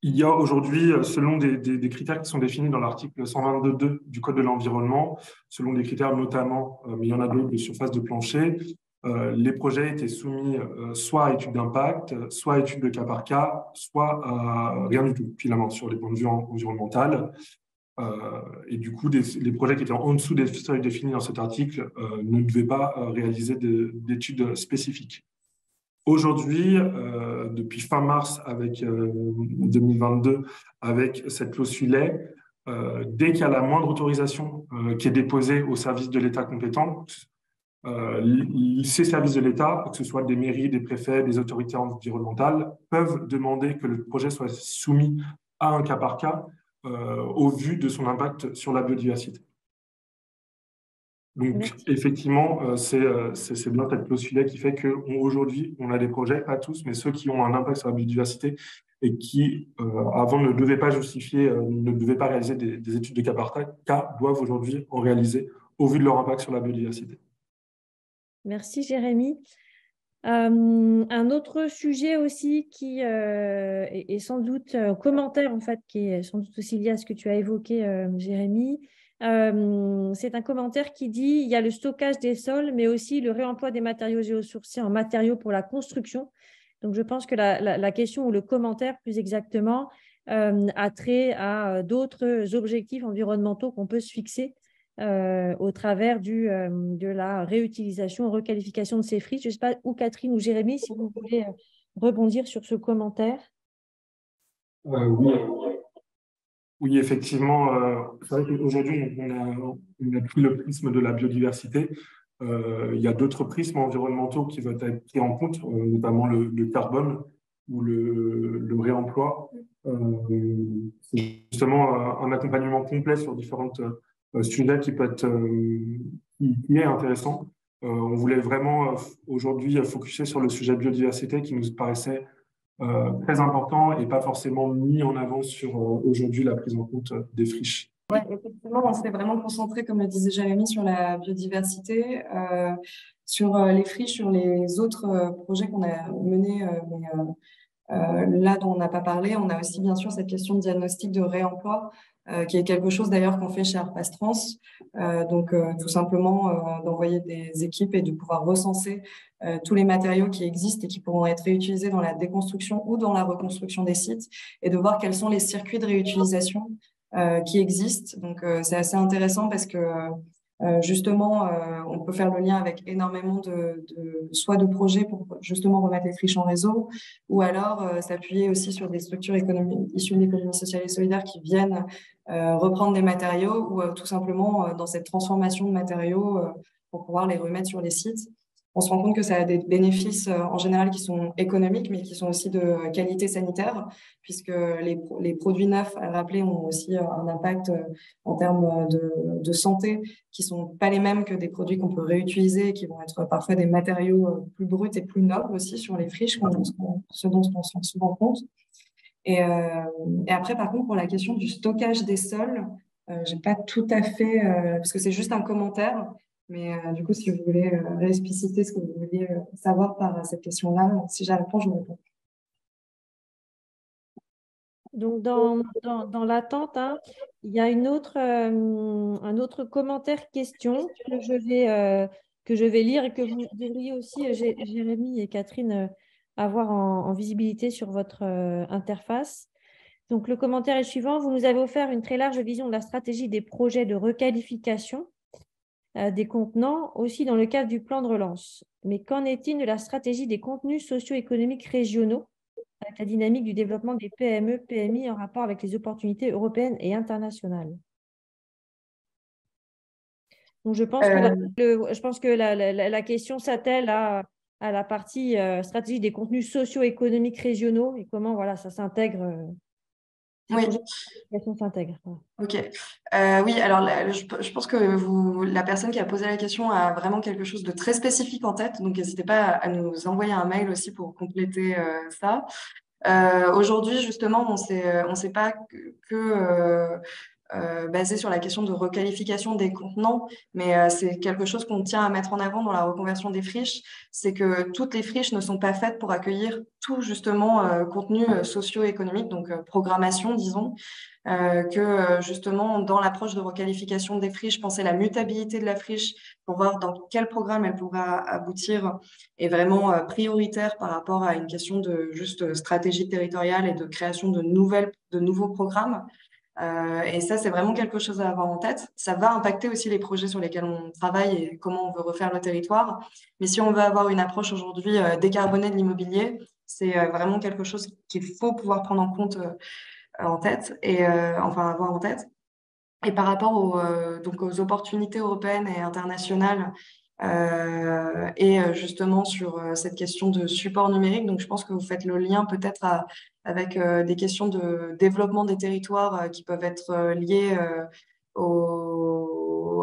Il y a aujourd'hui, selon des critères qui sont définis dans l'article 122.2 du Code de l'environnement, selon des critères notamment, mais il y en a d'autres, de surface de plancher, les projets étaient soumis soit à études d'impact, soit à études de cas par cas, soit à rien du tout, finalement, sur les points de vue environnemental. Et du coup, les projets qui étaient en dessous des seuils définis dans cet article ne devaient pas réaliser d'études spécifiques. Aujourd'hui, depuis fin mars 2022, avec cette clause filet, dès qu'il y a la moindre autorisation qui est déposée au service de l'État compétent, ces services de l'État, que ce soit des mairies, des préfets, des autorités environnementales, peuvent demander que le projet soit soumis à un cas par cas au vu de son impact sur la biodiversité. Donc, Merci. effectivement, c'est bien cette clause filet qui fait qu'aujourd'hui, on a des projets, pas tous, mais ceux qui ont un impact sur la biodiversité et qui, avant, ne devaient pas justifier, ne devaient pas réaliser des études de cas par cas, doivent aujourd'hui en réaliser au vu de leur impact sur la biodiversité. Merci, Jérémy. Un autre sujet aussi qui est sans doute un commentaire, en fait, qui est sans doute aussi lié à ce que tu as évoqué, Jérémy. C'est un commentaire qui dit il y a le stockage des sols, mais aussi le réemploi des matériaux géosourcés en matériaux pour la construction. Donc, je pense que la question ou le commentaire, plus exactement, a trait à d'autres objectifs environnementaux qu'on peut se fixer au travers de la réutilisation, requalification de ces friches. Je ne sais pas où Catherine ou Jérémy, si vous voulez rebondir sur ce commentaire. Oui. Oui, effectivement, c'est vrai qu'aujourd'hui, on a pris le prisme de la biodiversité. Il y a d'autres prismes environnementaux qui vont être pris en compte, notamment le carbone ou le réemploi. C'est justement un accompagnement complet sur différents sujets qui peut être qui est intéressant. On voulait vraiment aujourd'hui focuser sur le sujet biodiversité qui nous paraissait très important et pas forcément mis en avant sur aujourd'hui la prise en compte des friches. Oui, effectivement, on s'est vraiment concentré, comme le disait Jérémy, sur la biodiversité, sur les friches, sur les autres projets qu'on a menés. Là dont on n'a pas parlé, on a aussi bien sûr cette question de diagnostic de réemploi, qui est quelque chose d'ailleurs qu'on fait chez Arpas Trans. Donc tout simplement d'envoyer des équipes et de pouvoir recenser tous les matériaux qui existent et qui pourront être réutilisés dans la déconstruction ou dans la reconstruction des sites et de voir quels sont les circuits de réutilisation qui existent. Donc c'est assez intéressant parce que justement, on peut faire le lien avec énormément soit de projets pour justement remettre les friches en réseau, ou alors s'appuyer aussi sur des structures issues de l'économie sociale et solidaire qui viennent reprendre des matériaux ou tout simplement dans cette transformation de matériaux pour pouvoir les remettre sur les sites. On se rend compte que ça a des bénéfices en général qui sont économiques, mais qui sont aussi de qualité sanitaire, puisque les produits neufs, à le rappeler, ont aussi un impact en termes de santé, qui sont pas les mêmes que des produits qu'on peut réutiliser, et qui vont être parfois des matériaux plus bruts et plus nobles aussi sur les friches, ce dont on se rend souvent compte. Et après, par contre, pour la question du stockage des sols, j'ai pas tout à fait, parce que c'est juste un commentaire. Mais du coup, si vous voulez réexpliciter ce que vous vouliez savoir par cette question-là, si j'y réponds, je vous réponds. Donc, dans l'attente, hein, il y a un autre commentaire question que je vais lire et que vous devriez aussi, Jérémy et Catherine, avoir en visibilité sur votre interface. Donc, le commentaire est le suivant. Vous nous avez offert une très large vision de la stratégie des projets de requalification des contenants, aussi dans le cadre du plan de relance. Mais qu'en est-il de la stratégie des contenus socio-économiques régionaux avec la dynamique du développement des PME, PMI en rapport avec les opportunités européennes et internationales? Donc, je pense que la question s'attelle à la partie stratégie des contenus socio-économiques régionaux et comment voilà, ça s'intègre. Oui. S'intègre. Ok. Oui, alors je pense que la personne qui a posé la question a vraiment quelque chose de très spécifique en tête, donc n'hésitez pas à nous envoyer un mail aussi pour compléter ça. Aujourd'hui, justement, on sait pas basé sur la question de requalification des contenants, mais c'est quelque chose qu'on tient à mettre en avant dans la reconversion des friches, c'est que toutes les friches ne sont pas faites pour accueillir tout justement contenu socio-économique, donc programmation, disons, que justement dans l'approche de requalification des friches, penser la mutabilité de la friche pour voir dans quel programme elle pourra aboutir est vraiment prioritaire par rapport à une question de juste stratégie territoriale et de création de nouveaux programmes. Et ça, c'est vraiment quelque chose à avoir en tête. Ça va impacter aussi les projets sur lesquels on travaille et comment on veut refaire le territoire. Mais si on veut avoir une approche aujourd'hui décarbonée de l'immobilier, c'est vraiment quelque chose qu'il faut pouvoir prendre en compte en tête et enfin avoir en tête. Et par rapport donc aux opportunités européennes et internationales et justement sur cette question de support numérique, donc je pense que vous faites le lien peut-être avec des questions de développement des territoires qui peuvent être liées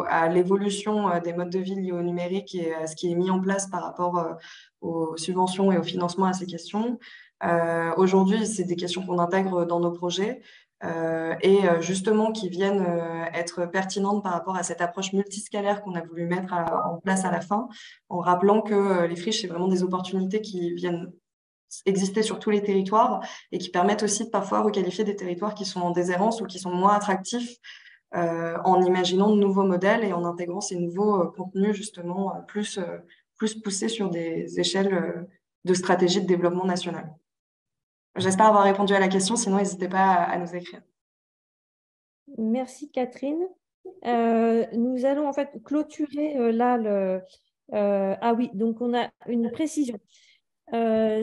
à l'évolution des modes de vie liés au numérique et à ce qui est mis en place par rapport aux subventions et au financement à ces questions. Aujourd'hui, c'est des questions qu'on intègre dans nos projets. Et justement qui viennent être pertinentes par rapport à cette approche multiscalaire qu'on a voulu mettre en place à la fin, en rappelant que les friches, c'est vraiment des opportunités qui viennent exister sur tous les territoires et qui permettent aussi de parfois requalifier des territoires qui sont en déshérence ou qui sont moins attractifs en imaginant de nouveaux modèles et en intégrant ces nouveaux contenus justement plus poussés sur des échelles de stratégie de développement national. J'espère avoir répondu à la question, sinon n'hésitez pas à nous écrire. Merci Catherine. Nous allons en fait clôturer là le... ah oui, donc on a une précision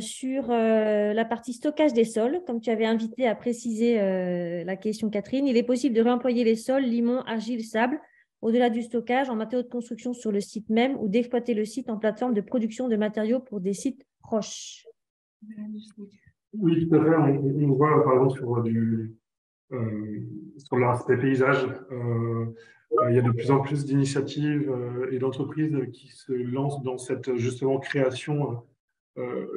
sur la partie stockage des sols. Comme tu avais invité à préciser la question Catherine, il est possible de réemployer les sols, limon, argile, sable, au-delà du stockage en matériaux de construction sur le site même ou d'exploiter le site en plateforme de production de matériaux pour des sites proches. Oui, tout à fait. On voit par exemple sur l'aspect paysage, il y a de plus en plus d'initiatives et d'entreprises qui se lancent dans cette justement création.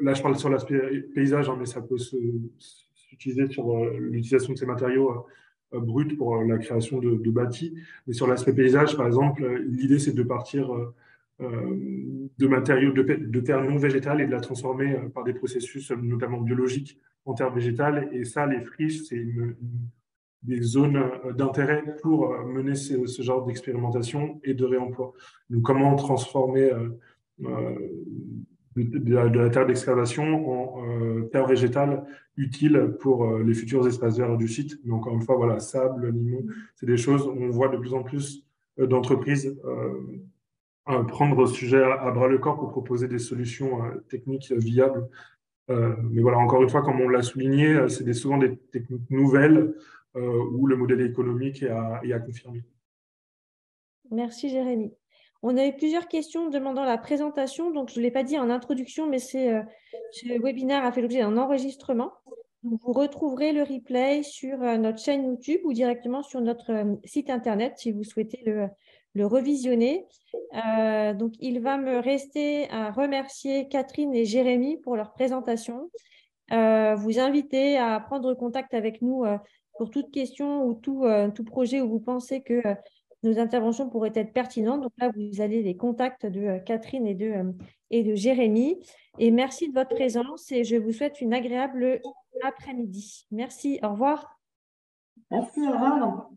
Là, je parle sur l'aspect paysage, hein, mais ça peut s'utiliser sur l'utilisation de ces matériaux bruts pour la création de bâtis. Mais sur l'aspect paysage, par exemple, l'idée, c'est de partir de matériaux de terre non végétale et de la transformer par des processus notamment biologiques en terre végétale. Et ça, les friches, c'est des zones d'intérêt pour mener ce genre d'expérimentation et de réemploi. Donc, comment transformer de la terre d'excavation en terre végétale utile pour les futurs espaces verts du site. Mais encore une fois, voilà, sable, limon, c'est des choses où on voit de plus en plus d'entreprises prendre ce sujet à bras le corps pour proposer des solutions techniques viables. Mais voilà, encore une fois, comme on l'a souligné, c'est souvent des techniques nouvelles où le modèle économique est à confirmer. Merci Jérémy. On a eu plusieurs questions demandant la présentation, donc je ne l'ai pas dit en introduction, mais ce webinaire a fait l'objet d'un enregistrement. Donc, vous retrouverez le replay sur notre chaîne YouTube ou directement sur notre site internet si vous souhaitez le revisionner. Donc, il va me rester à remercier Catherine et Jérémy pour leur présentation. Vous inviter à prendre contact avec nous pour toute question ou tout projet où vous pensez que nos interventions pourraient être pertinentes. Donc là, vous avez les contacts de Catherine et de Jérémy. Et merci de votre présence et je vous souhaite une agréable après-midi. Merci, au revoir. Merci, au revoir.